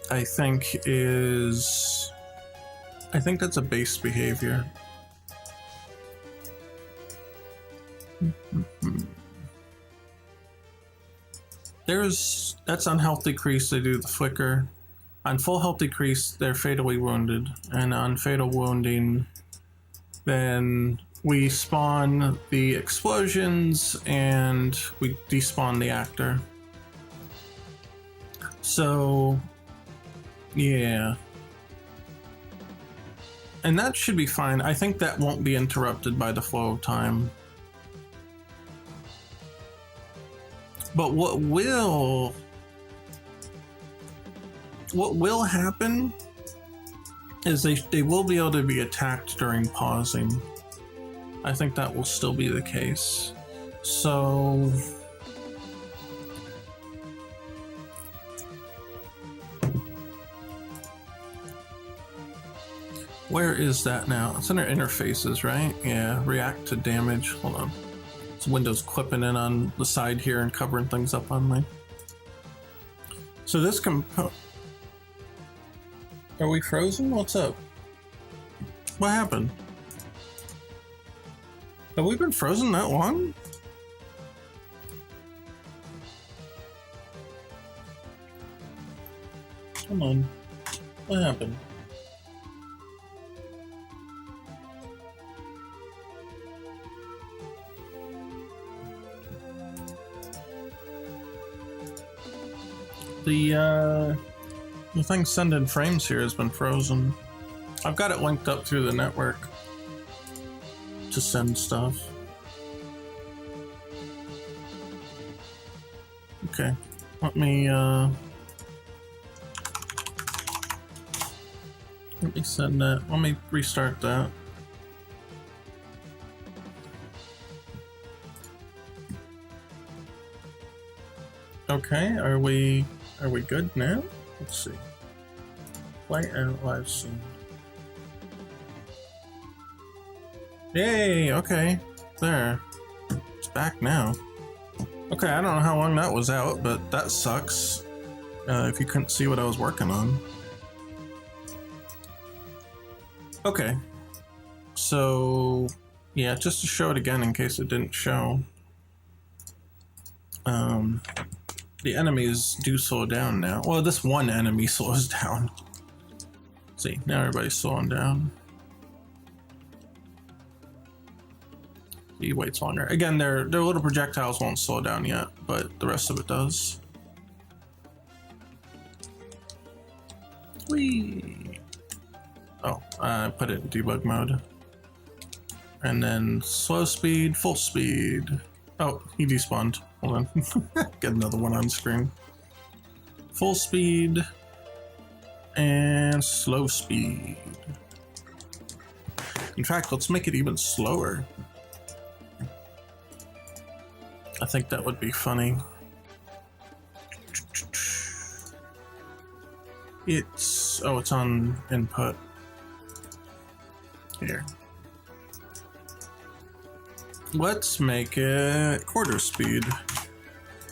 I think that's a base behavior. That's on health decrease, they do the flicker. On full health decrease, they're fatally wounded. And on fatal wounding, then we spawn the explosions and we despawn the actor. So, yeah. And that should be fine. I think that won't be interrupted by the flow of time. But what will happen is they will be able to be attacked during pausing. I think that will still be the case. So where is that now? It's under interfaces, right? Yeah, react to damage. Hold on. This window's clipping in on the side here and covering things up on me. So this are we frozen? What's up? What happened? Have we been frozen that long? Come on. What happened? The thing sending frames here has been frozen. I've got it linked up through the network to send stuff. Okay, let me send that. Let me restart that. Okay, are we good now? Let's see. Play out live scene. Yay, okay. There. It's back now. Okay, I don't know how long that was out, but that sucks. If you couldn't see what I was working on. Okay. So, yeah, just to show it again in case it didn't show. The enemies do slow down now. Well, this one enemy slows down. See, now everybody's slowing down. He waits longer. Again, their little projectiles won't slow down yet, but the rest of it does. Whee! Oh, I put it in debug mode. And then slow speed, full speed. Oh, he despawned. Hold on. Get another one on screen. Full speed and slow speed. In fact, let's make it even slower. I think that would be funny. It's on input. Here. Let's make it quarter speed.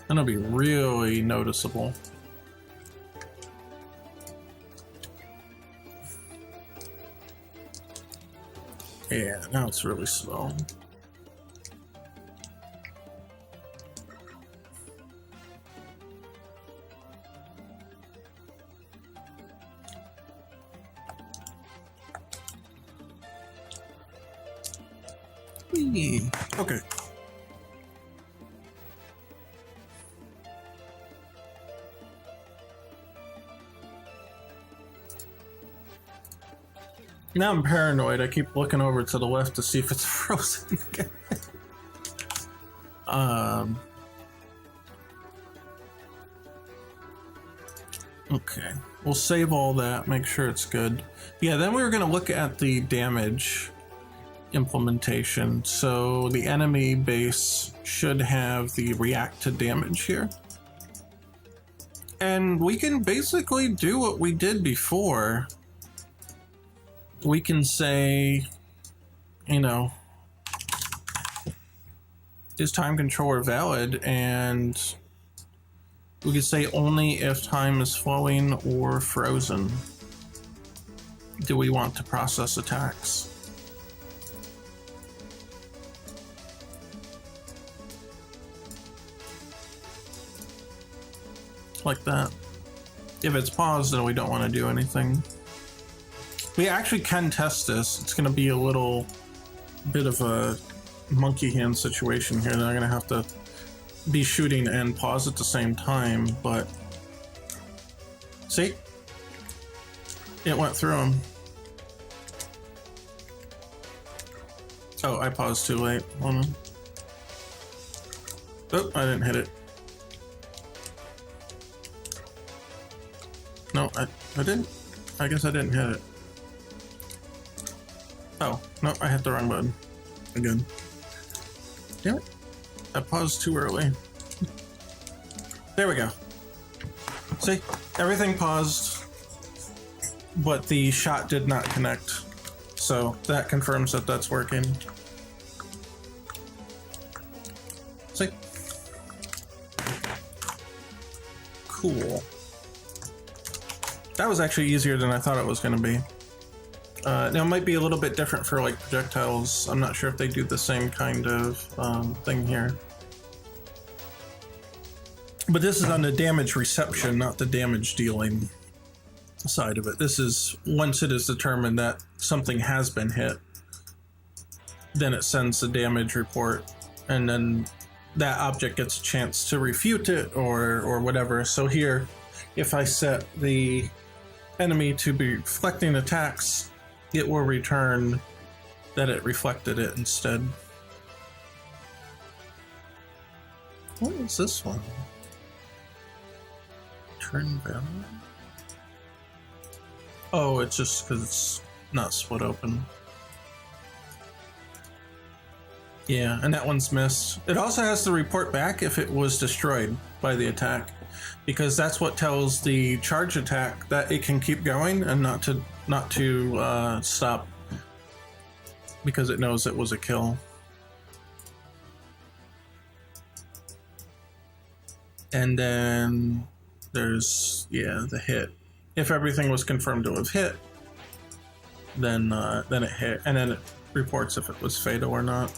That'll be really noticeable. Yeah, now it's really slow. Whee. Okay. Now I'm paranoid. I keep looking over to the left to see if it's frozen again. Okay. We'll save all that, make sure it's good. Yeah, then we were going to look at the damage implementation. So the enemy base should have the react to damage here. And we can basically do what we did before. We can say, you know, is time controller valid? And we could say only if time is flowing or frozen do we want to process attacks. Like that. If it's paused, then we don't want to do anything. We actually can test this. It's going to be a little bit of a monkey hand situation here. That I'm going to have to be shooting and pause at the same time, but see? It went through him. Oh, I paused too late. Hold on. Oh, I didn't hit it. No, I didn't. I guess I didn't hit it. Oh, no, I hit the wrong button. Again. Damn it. I paused too early. There we go. See? Everything paused, but the shot did not connect. So that confirms that that's working. See? Cool. That was actually easier than I thought it was going to be. Now it might be a little bit different for like projectiles. I'm not sure if they do the same kind of thing here. But this is on the damage reception, not the damage dealing side of it. This is once it is determined that something has been hit, then it sends the damage report, and then that object gets a chance to refute it or whatever. So here, if I set the enemy to be reflecting attacks, it will return that it reflected it instead. What is this one? Turn value? Oh, it's just because it's not split open. Yeah, and that one's missed. It also has to report back if it was destroyed by the attack, because that's what tells the charge attack that it can keep going and not to stop, because it knows it was a kill. And then there's, yeah, the hit. If everything was confirmed to have hit, then it hit, and then it reports if it was fatal or not.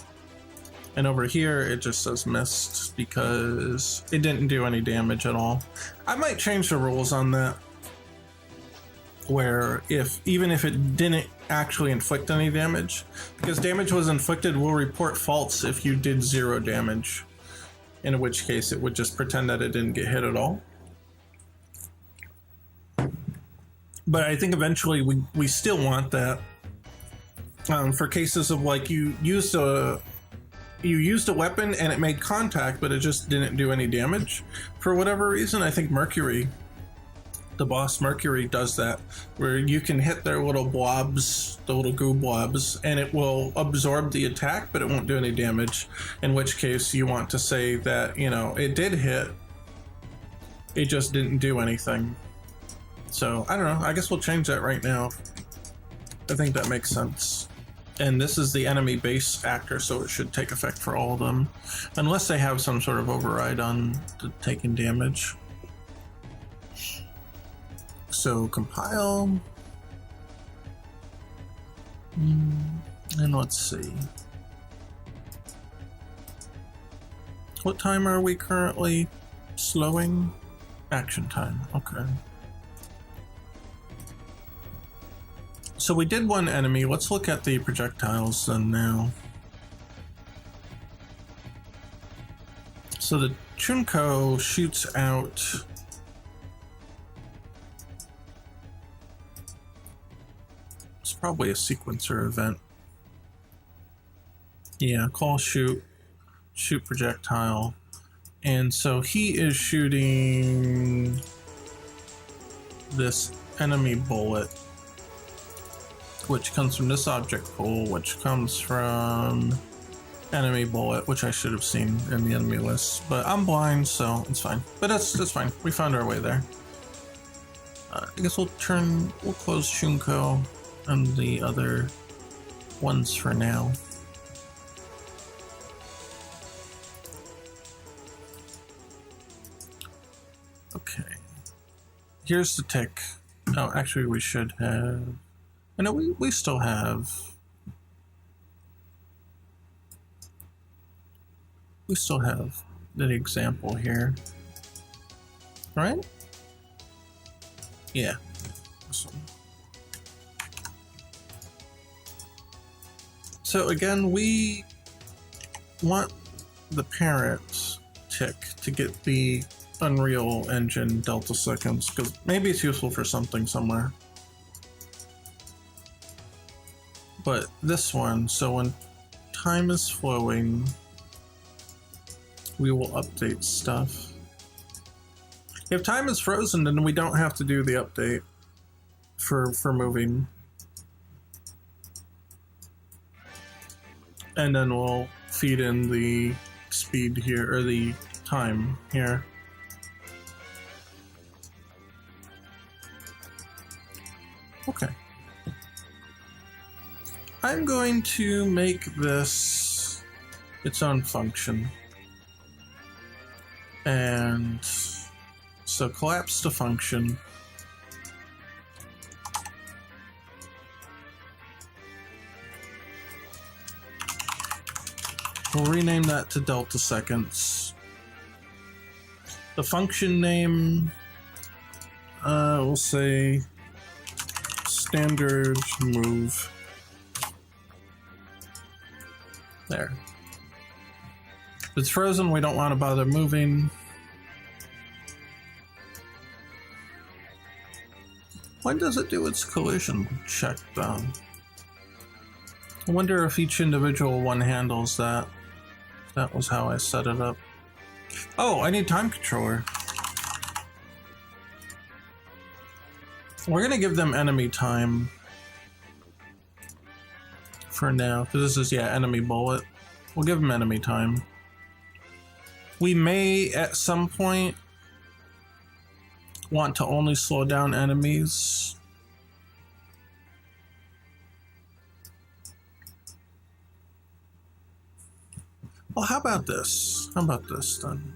And over here, it just says missed because it didn't do any damage at all. I might change the rules on that, where even if it didn't actually inflict any damage, because damage was inflicted will report false if you did 0 damage, in which case it would just pretend that it didn't get hit at all. But I think eventually we still want that for cases of like you used a weapon and it made contact, but it just didn't do any damage for whatever reason. I think Mercury, the boss Mercury, does that, where you can hit their little blobs, the little goo blobs, and it will absorb the attack, but it won't do any damage. In which case you want to say that, you know, it did hit, it just didn't do anything. So I don't know, I guess we'll change that right now. I think that makes sense. And this is the enemy base actor, so it should take effect for all of them, unless they have some sort of override on taking damage. So compile, and let's see. What time are we currently slowing? Action time, okay. So we did one enemy. Let's look at the projectiles then now. So the Chunko shoots out it's probably a sequencer event. Yeah, call shoot projectile. And so he is shooting this enemy bullet, which comes from this object pool, which comes from enemy bullet, which I should have seen in the enemy list, but I'm blind, so it's fine. But that's fine. We found our way there. I guess we'll close Shunko and the other ones for now. Okay. Here's the tick. Oh, actually, we should have. I know we still have. We still have the example here, right? Yeah. Awesome. So again, we want the parent tick to get the Unreal Engine delta seconds, because maybe it's useful for something somewhere. But this one, so when time is flowing, we will update stuff. If time is frozen, then we don't have to do the update for moving. And then we'll feed in the speed here, or the time here. Okay. I'm going to make this its own function. And so collapse the function. We'll rename that to delta seconds. The function name, we'll say standard move. There. If it's frozen, we don't want to bother moving. When does it do its collision check though? I wonder if each individual one handles that. That was how I set it up. Oh, I need time controller. We're gonna give them enemy time for now, because this is, yeah, enemy bullet. We'll give them enemy time. We may, at some point, want to only slow down enemies. Well, how about this? How about this, then?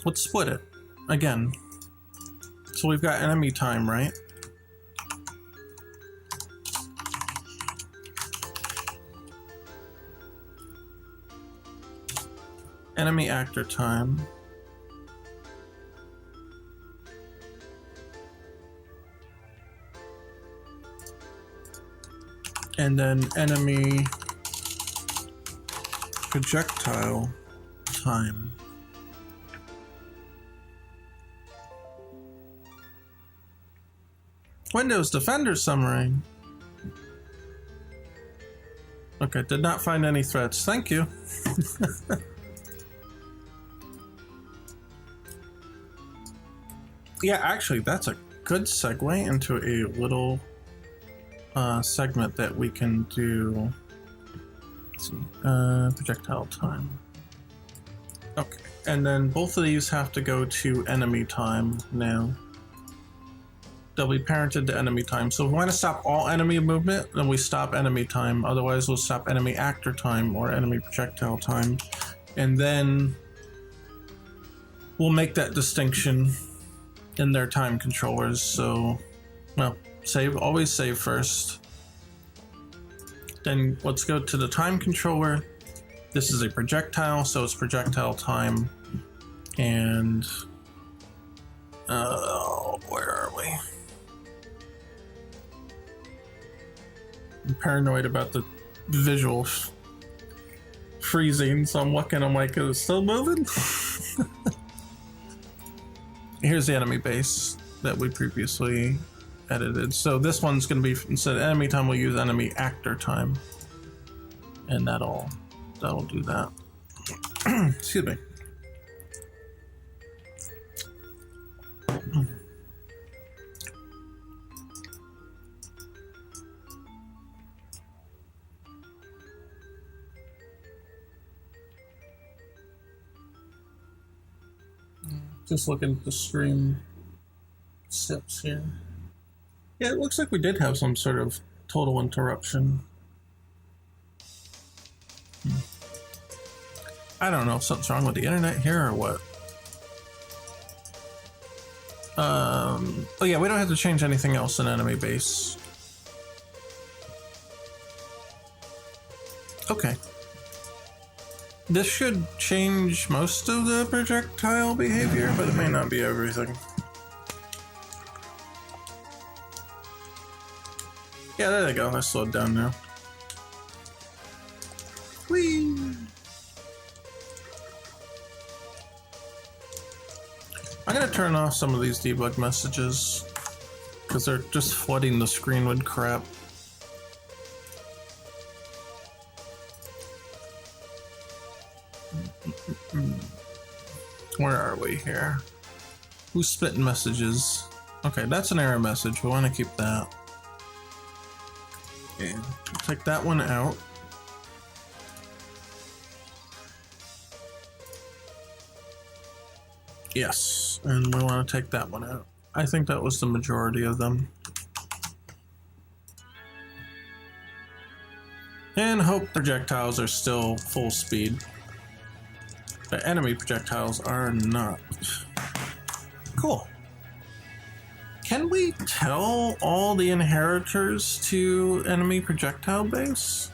Let's split it. Again. So we've got enemy time, right? Enemy actor time. And then enemy projectile time. Windows Defender summary. Okay, did not find any threats. Thank you. Yeah, actually, that's a good segue into a little segment that we can do. Let's see, projectile time. Okay, and then both of these have to go to enemy time now. They'll be parented to enemy time. So if we want to stop all enemy movement, then we stop enemy time. Otherwise, we'll stop enemy actor time or enemy projectile time. And then we'll make that distinction in their time controllers. So, well, save, always save first. Then let's go to the time controller. This is a projectile, so it's projectile time. And where are we? I'm paranoid about the visual freezing, so I'm looking, I'm like, is it still moving? Here's the enemy base that we previously edited. So this one's going to be, instead of enemy time, we'll use enemy actor time. And that'll do that. Excuse me. Just looking at the stream steps here. Yeah, it looks like we did have some sort of total interruption. I don't know if something's wrong with the internet here or what. Oh yeah, we don't have to change anything else in enemy base. Okay. This should change most of the projectile behavior, but it may not be everything. Yeah, there they go. I slowed down now. Whee! I'm gonna turn off some of these debug messages because they're just flooding the screen with crap. Where are we here? Who's spitting messages? Okay, that's an error message. We want to keep that. Okay, take that one out. Yes, and we want to take that one out. I think that was the majority of them. And hope projectiles are still full speed. The enemy projectiles are not. Cool. Can we tell all the inheritors to enemy projectile base?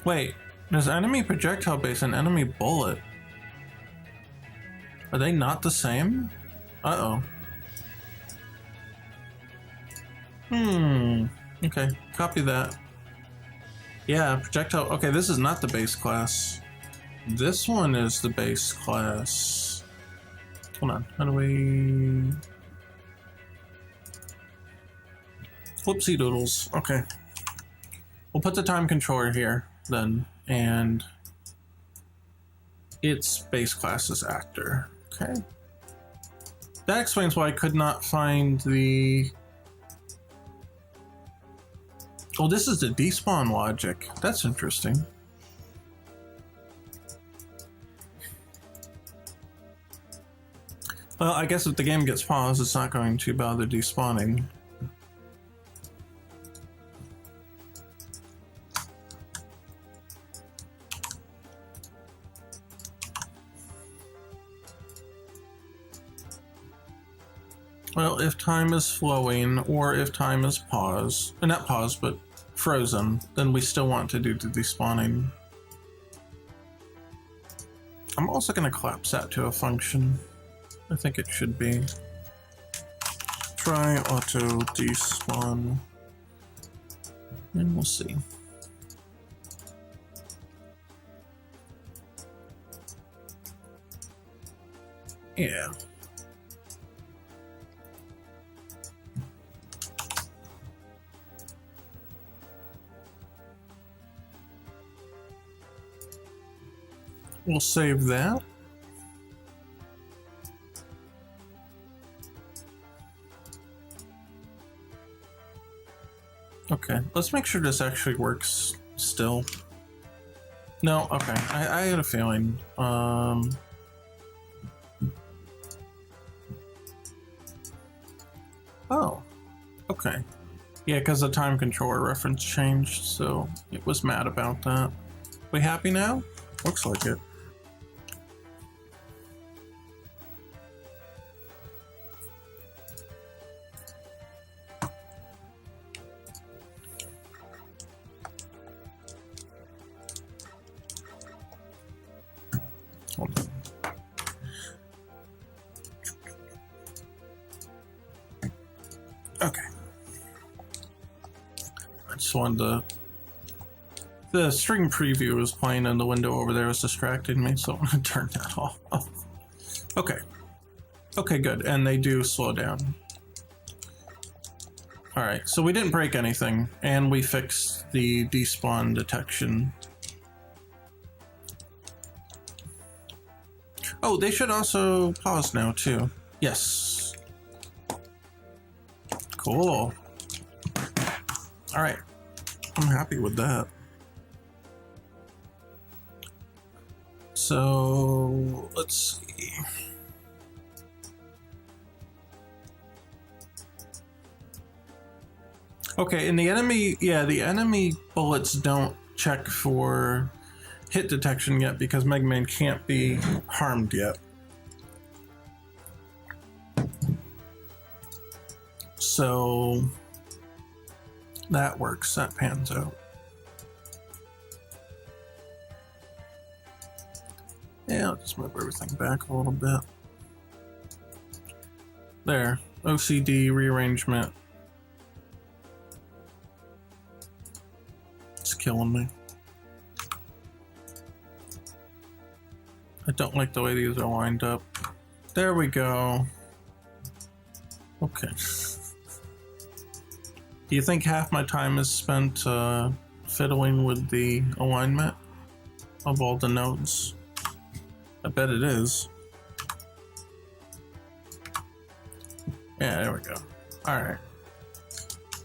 Wait, there's enemy projectile base and enemy bullet. Are they not the same? Uh-oh. Okay, copy that. Yeah, projectile. Okay, this is not the base class. This one is the base class. Hold on, how do we... Whoopsie doodles. Okay. We'll put the time controller here then, and its base class is actor. Okay. That explains why I could not find the... Oh, this is the despawn logic. That's interesting. Well, I guess if the game gets paused, it's not going to bother despawning. Well, if time is flowing, or if time is paused, not paused, but frozen, then we still want to do the despawning. I'm also going to collapse that to a function. I think it should be. Try auto despawn. And we'll see. Yeah. We'll save that. Okay, let's make sure this actually works still. No, okay, I had a feeling. Oh, okay. Yeah, because the time controller reference changed, so it was mad about that. We happy now? Looks like it. Okay. I just wanted to... The string preview was playing in the window over there, was distracting me, so I'm gonna turn that off. Okay. Okay, good. And they do slow down. Alright, so we didn't break anything, and we fixed the despawn detection. Oh, they should also pause now, too. Yes. Cool. Alright. I'm happy with that. So, let's see. Okay, and the enemy, yeah, the enemy bullets don't check for hit detection yet because Mega Man can't be harmed yet. So that works, that pans out. Yeah, I'll just move everything back a little bit. There, OCD rearrangement. It's killing me. I don't like the way these are lined up. There we go. Okay. Do you think half my time is spent fiddling with the alignment of all the nodes? I bet it is. Yeah, there we go. Alright.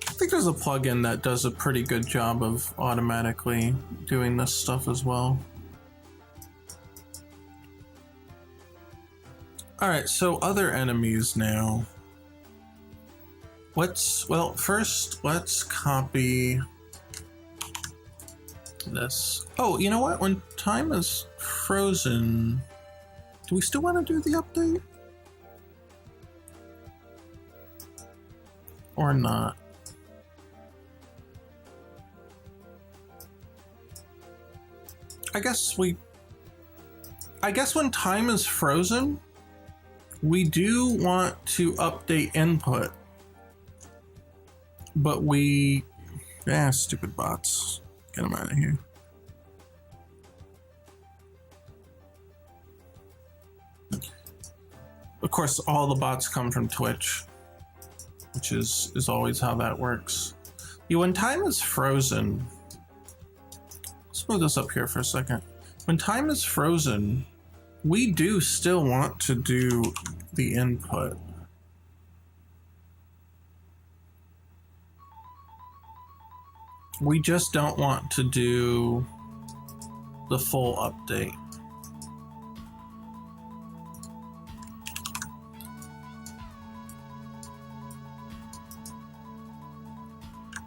I think there's a plugin that does a pretty good job of automatically doing this stuff as well. Alright, so other enemies now. Well, first let's copy this. Oh, you know what? When time is frozen, do we still want to do the update? Or not? I guess when time is frozen, we do want to update input. But stupid bots. Get them out of here. Of course, all the bots come from Twitch, which is always how that works. When time is frozen, let's move this up here for a second. When time is frozen, we do still want to do the input. We just don't want to do the full update.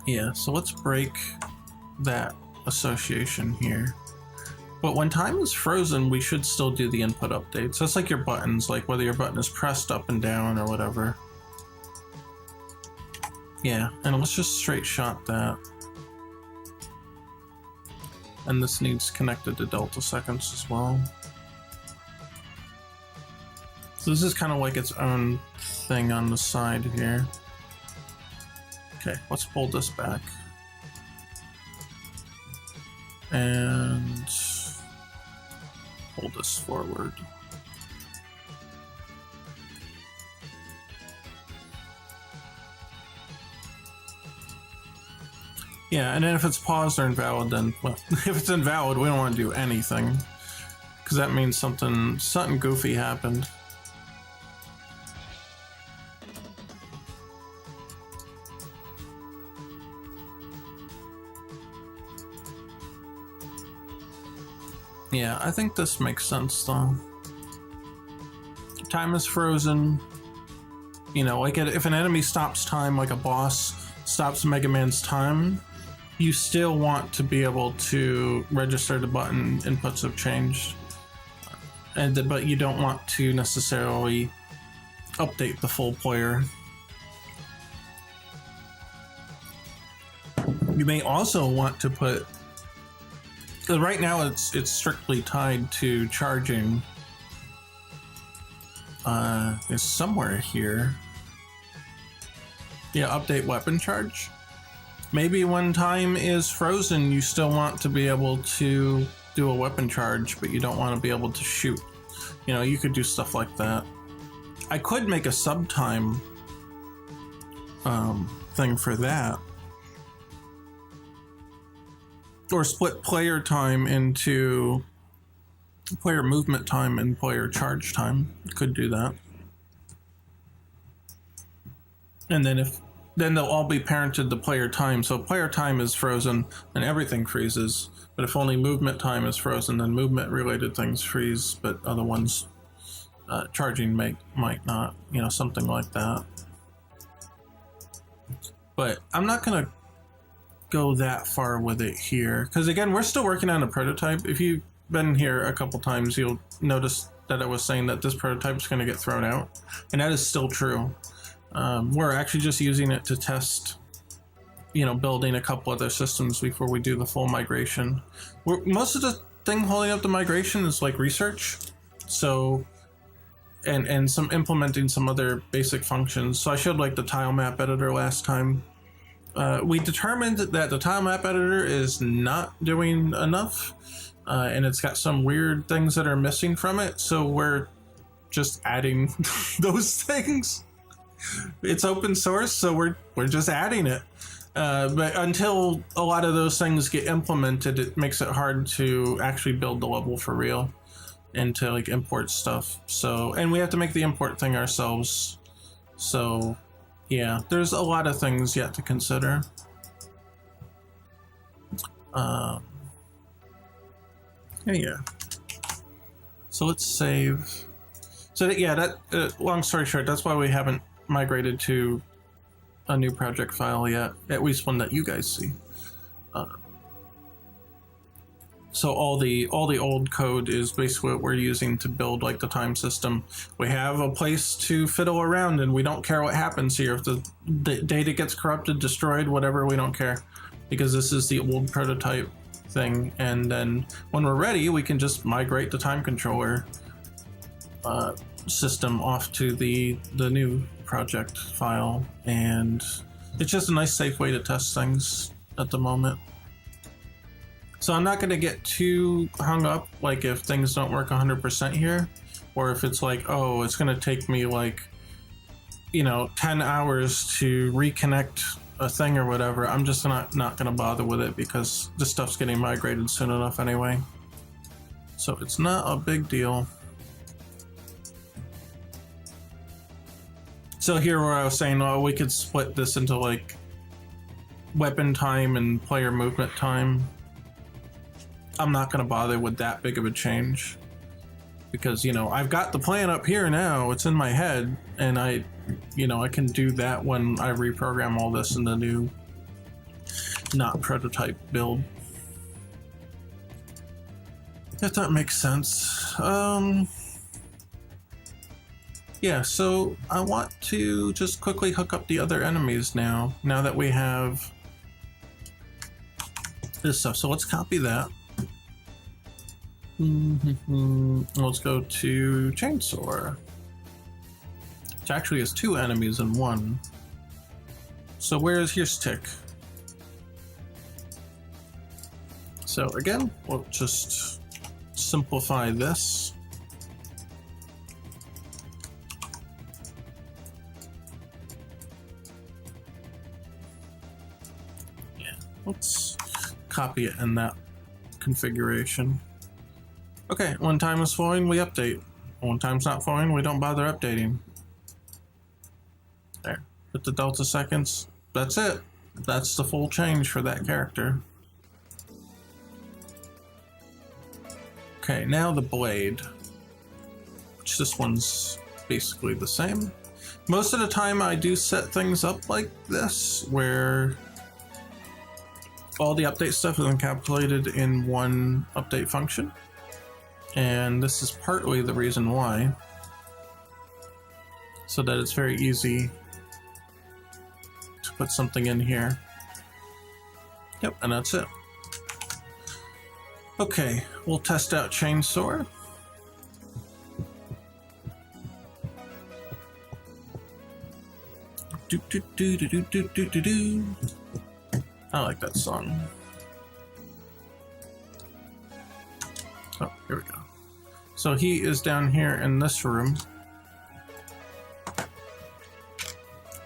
Yeah, so let's break that association here. But when time is frozen, we should still do the input update. So it's like your buttons, like whether your button is pressed up and down or whatever. Yeah, and let's just straight shot that. And this needs connected to delta seconds as well. So this is kind of like its own thing on the side here. Okay, let's pull this back. And pull this forward. Yeah, and then if it's paused or invalid, then, well, if it's invalid, we don't want to do anything. Because that means something goofy happened. Yeah, I think this makes sense, though. Time is frozen. You know, like if an enemy stops time, like a boss stops Mega Man's time, you still want to be able to register the button inputs have changed, but you don't want to necessarily update the full player. You may also want to put, because right now it's strictly tied to charging. It's somewhere here. Yeah, update weapon charge. Maybe when time is frozen, you still want to be able to do a weapon charge, but you don't want to be able to shoot. You know, you could do stuff like that. I could make a subtime thing for that. Or split player time into player movement time and player charge time. Could do that. And then they'll all be parented to player time. So player time is frozen and everything freezes. But if only movement time is frozen, then movement related things freeze, but other ones charging might not, you know, something like that. But I'm not gonna go that far with it here, because again, we're still working on a prototype. If you've been here a couple times, you'll notice that I was saying that this prototype is going to get thrown out, and that is still true. We're actually just using it to test, building a couple other systems before we do the full migration. Most of the thing holding up the migration is like research, so and some implementing some other basic functions. So I showed like the tile map editor last time. We determined that the tile map editor is not doing enough, and it's got some weird things that are missing from it, so we're just adding those things. It's open source, so we're just adding it. But until a lot of those things get implemented, it makes it hard to actually build the level for real and to like import stuff. So, and we have to make the import thing ourselves. So yeah, there's a lot of things yet to consider. Yeah. So let's save. So long story short, that's why we haven't migrated to a new project file yet, at least one that you guys see. So all the old code is basically what we're using to build like the time system. We have a place to fiddle around, and we don't care what happens here. If the data gets corrupted, destroyed, whatever, we don't care, because this is the old prototype thing. And then when we're ready, we can just migrate the time controller system off to the new project file, and it's just a nice safe way to test things at the moment. So I'm not going to get too hung up like if things don't work 100% here, or if it's like, oh, it's going to take me like 10 hours to reconnect a thing or whatever. I'm just not going to bother with it, because this stuff's getting migrated soon enough anyway, so it's not a big deal. So here where I was saying, oh, we could split this into like weapon time and player movement time. I'm not going to bother with that big of a change, because I've got the plan up here now, it's in my head, and I can do that when I reprogram all this in the new not prototype build, if that makes sense. Yeah, so I want to just quickly hook up the other enemies now that we have this stuff. So let's copy that. Let's go to Chainsaw, which actually has 2 enemies in one. So here's Tick. So again, we'll just simplify this. Let's copy it in that configuration. Okay, when time is flowing, we update. When time's not flowing, we don't bother updating. There, put the delta seconds. That's it. That's the full change for that character. Okay, now the blade, which this one's basically the same. Most of the time I do set things up like this, where all the update stuff is encapsulated in one update function, and this is partly the reason why, so that it's very easy to put something in here. Yep, and that's it. Okay, we'll test out Chainsaw. Do do do do do do do do do. I like that song. Oh, here we go. So he is down here in this room.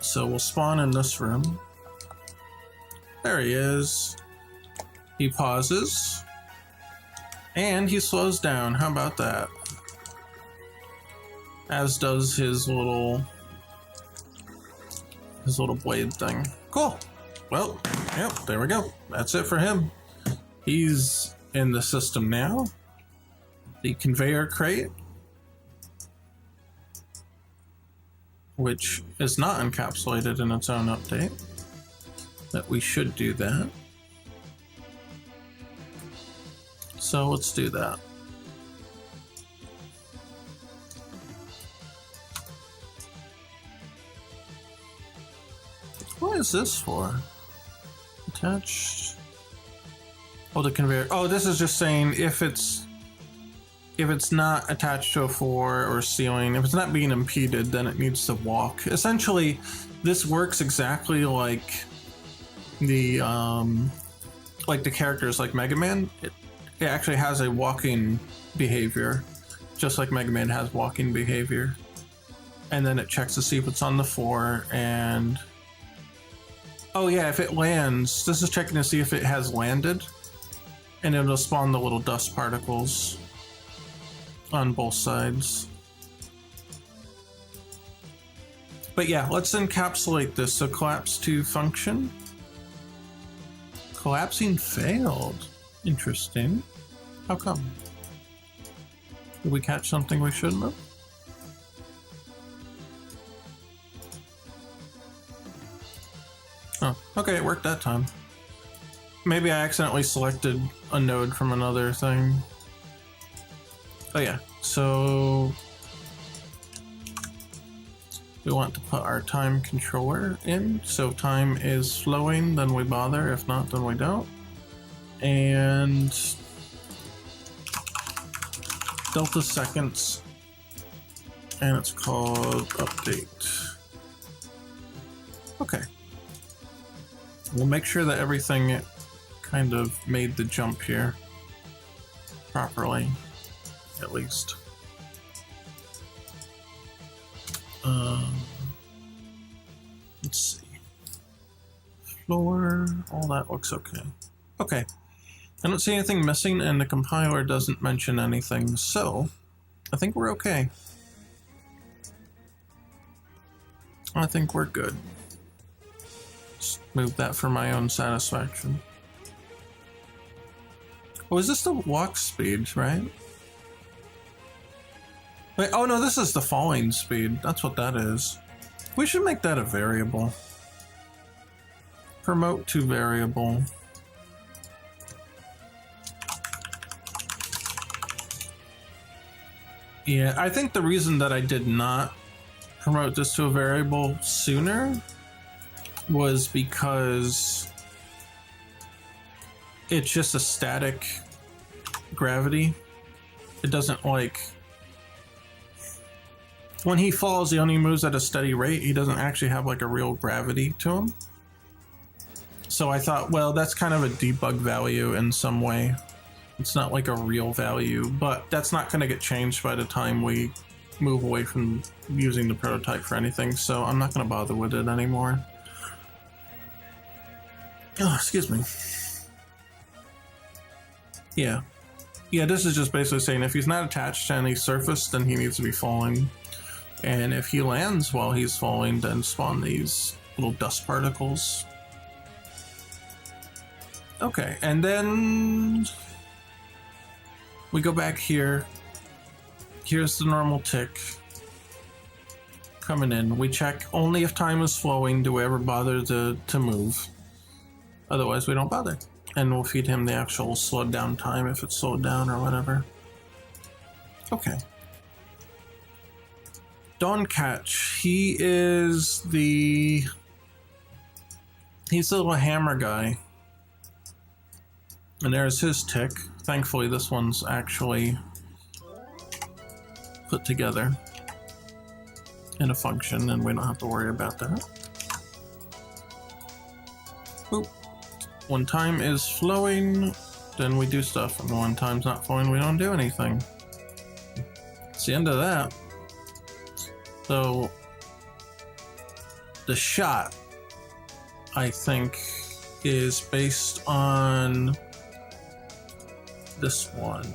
So we'll spawn in this room. There he is. He pauses. And he slows down. How about that? As does his little blade thing. Cool. Well, yep, there we go. That's it for him. He's in the system now. The conveyor crate, which is not encapsulated in its own update, that we should do that. So let's do that. What is this for? Attached. Oh, the conveyor. Oh, this is just saying if it's not attached to a floor or ceiling, if it's not being impeded, then it needs to walk. Essentially, this works exactly like the characters like Mega Man. It actually has a walking behavior, just like Mega Man has walking behavior. And then it checks to see if it's on the floor, and oh yeah, if it lands, this is checking to see if it has landed, and it'll spawn the little dust particles on both sides. But yeah, let's encapsulate this. So collapse to function. Collapsing failed. Interesting. How come? Did we catch something we shouldn't have? Oh, okay, it worked that time. Maybe I accidentally selected a node from another thing. Oh yeah, so we want to put our time controller in. So time is flowing, then we bother. If not, then we don't. And delta seconds, and it's called update. Okay. We'll make sure that everything kind of made the jump here properly, at least. Let's see. Floor, all that looks okay. Okay. I don't see anything missing, and the compiler doesn't mention anything, so I think we're okay. I think we're good. Just move that for my own satisfaction. Oh, is this the walk speed, right? Wait, oh no, this is the falling speed. That's what that is. We should make that a variable. Promote to variable. Yeah, I think the reason that I did not promote this to a variable sooner was because it's just a static gravity. It doesn't like... When he falls, he only moves at a steady rate. He doesn't actually have like a real gravity to him. So I thought, well, that's kind of a debug value in some way. It's not like a real value, but that's not going to get changed by the time we move away from using the prototype for anything, so I'm not going to bother with it anymore. Oh, excuse me. Yeah. Yeah, this is just basically saying if he's not attached to any surface, then he needs to be falling. And if he lands while he's falling, then spawn these little dust particles. Okay, and then we go back here. Here's the normal tick coming in. We check only if time is flowing do we ever bother to move. Otherwise we don't bother. And we'll feed him the actual slowed down time if it's slowed down or whatever. Okay. Dawn Catch. He's the little hammer guy. And there's his tick. Thankfully this one's actually put together in a function and we don't have to worry about that. Boop. When time is flowing, then we do stuff, and when time's not flowing, we don't do anything. It's the end of that. So the shot, I think, is based on this one.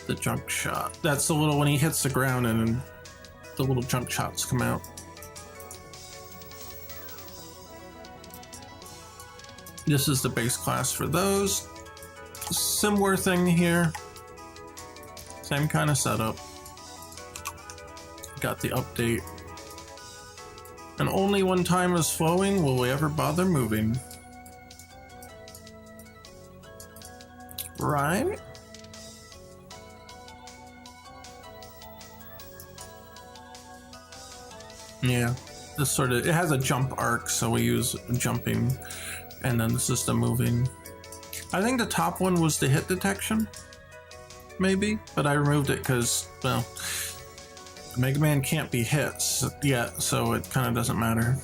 The junk shot. That's the little, when he hits the ground and the little junk shots come out. This is the base class for those. Similar thing here. Same kind of setup. Got the update. And only when time is flowing will we ever bother moving. Right? Yeah. this sort of, it has a jump arc, so we use jumping, and then this is the moving. I think the top one was the hit detection, maybe, but I removed it because, well, Mega Man can't be hit yet, so it kind of doesn't matter.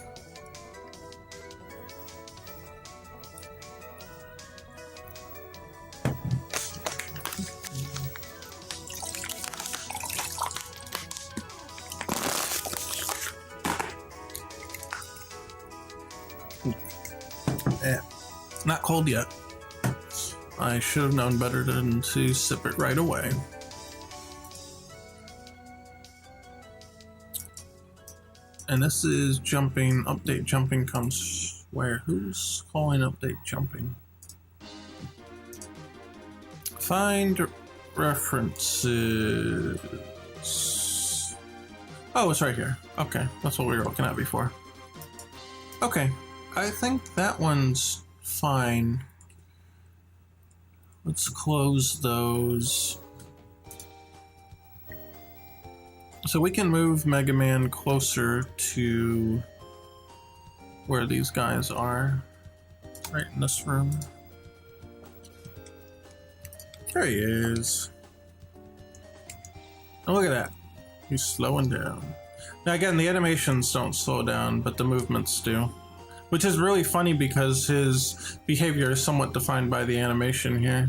Not cold yet. I should have known better than to sip it right away. And this is jumping. Update jumping comes where? Who's calling update jumping? Find references. Oh, it's right here. Okay, that's what we were looking at before. Okay, I think that one's fine. Let's close those. So we can move Mega Man closer to where these guys are. Right in this room. There he is. Oh, look at that. He's slowing down. Now again, the animations don't slow down, but the movements do. Which is really funny because his behavior is somewhat defined by the animation here.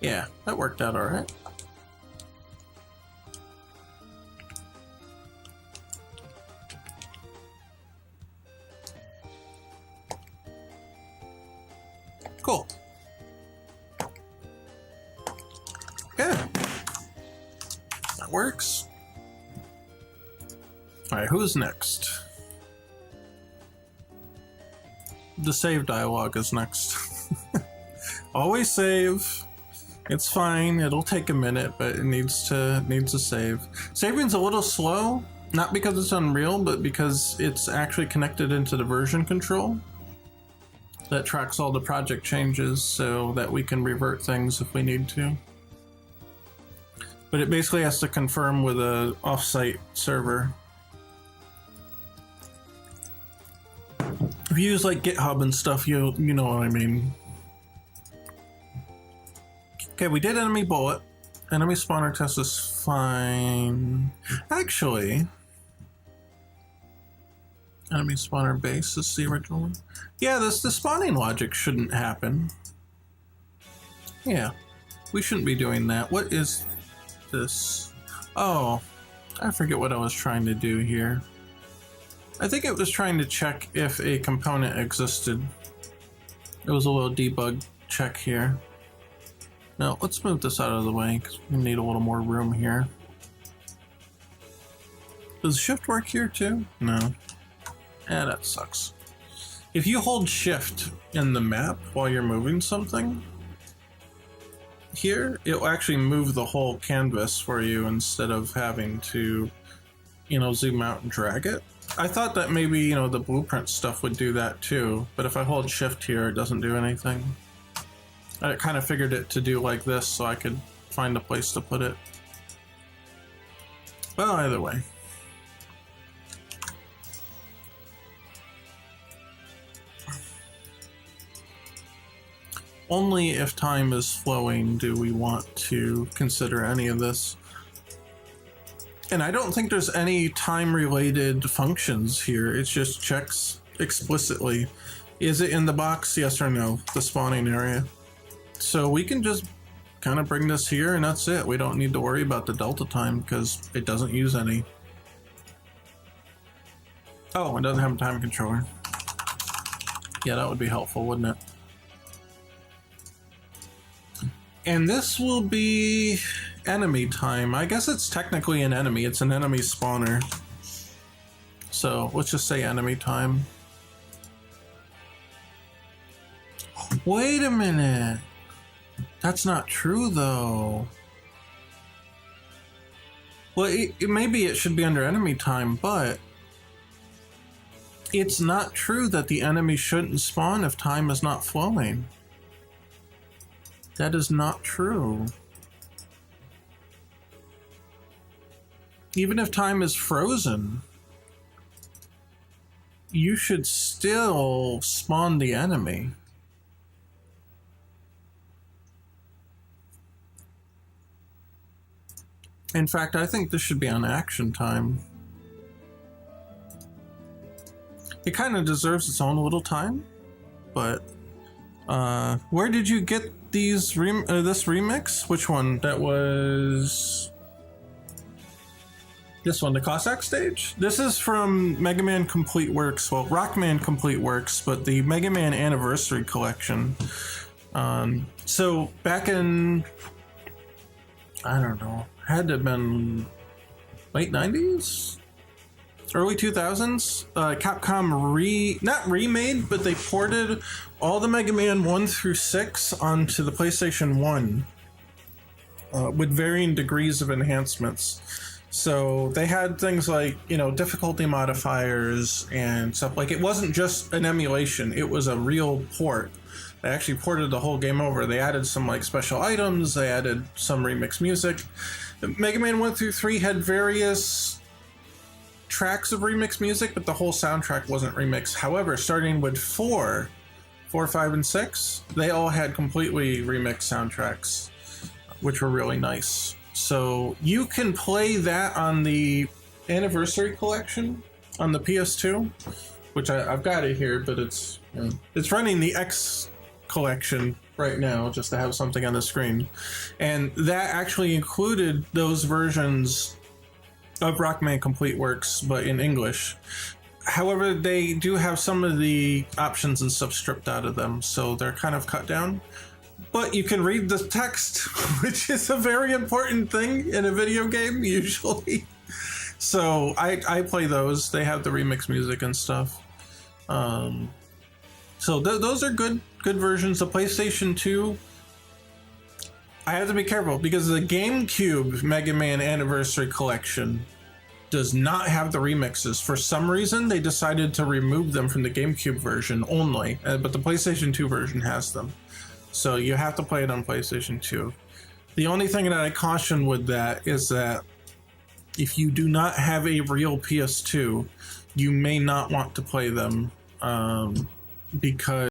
Yeah, that worked out all right. Cool. Yeah, that works. All right, who's next? The save dialogue is next. Always save. It's fine. It'll take a minute, but it needs to save. Saving's a little slow, not because it's Unreal, but because it's actually connected into the version control that tracks all the project changes so that we can revert things if we need to. But it basically has to confirm with a offsite server. If you use like GitHub and stuff, you know what I mean. Okay, we did enemy bullet. Enemy spawner test is fine. Actually, enemy spawner base is the original one. Yeah, the spawning logic shouldn't happen. Yeah, we shouldn't be doing that. What is this? Oh, I forget what I was trying to do here. I think it was trying to check if a component existed. It was a little debug check here. Now, let's move this out of the way because we need a little more room here. Does shift work here too? No. Yeah, that sucks. If you hold shift in the map while you're moving something, here, it'll actually move the whole canvas for you instead of having to, zoom out and drag it. I thought that maybe, the blueprint stuff would do that too, but if I hold shift here, it doesn't do anything. I kind of figured it to do like this so I could find a place to put it. Well, either way. Only if time is flowing do we want to consider any of this. And I don't think there's any time-related functions here. It just checks explicitly. Is it in the box? Yes or no? The spawning area. So we can just kind of bring this here and that's it. We don't need to worry about the delta time because it doesn't use any. Oh, it doesn't have a time controller. Yeah, that would be helpful, wouldn't it? And this will be enemy time. I guess it's technically an enemy. It's an enemy spawner. So let's just say enemy time. Wait a minute. That's not true though. Well, maybe it should be under enemy time, but It's not true that the enemy shouldn't spawn if time is not flowing. That is not true. Even if time is frozen, you should still spawn the enemy. In fact, I think this should be on action time. It kind of deserves its own little time, but where did you get these this remix? Which one? That was this one, the Cossack stage. This is from Mega Man Complete Works. Well, Rockman Complete Works, but the Mega Man Anniversary Collection. So back in, I don't know, had to have been late 90s? Early 2000s, Capcom not remade, but they ported all the Mega Man 1 through 6 onto the PlayStation 1 with varying degrees of enhancements. So they had things like, you know, difficulty modifiers and stuff. Like, it wasn't just an emulation, it was a real port. They actually ported the whole game over. They added some like special items, they added some remix music. Mega Man 1 through 3 had various tracks of remix music, but the whole soundtrack wasn't remixed. However, starting with 4, 5, and 6, they all had completely remixed soundtracks, which were really nice. So you can play that on the Anniversary Collection on the PS2, which I've got it here, but it's running the X Collection right now just to have something on the screen. And that actually included those versions of Rockman Complete Works, but in English. However, they do have some of the options and stuff stripped out of them, so they're kind of cut down. But you can read the text, which is a very important thing in a video game, usually. So I play those. They have the remix music and stuff. So those are good versions. The PlayStation 2, I have to be careful because the GameCube Mega Man Anniversary Collection does not have the remixes. For some reason, they decided to remove them from the GameCube version only, but the PlayStation 2 version has them. So you have to play it on PlayStation 2. The only thing that I caution with that is that if you do not have a real PS2, you may not want to play them because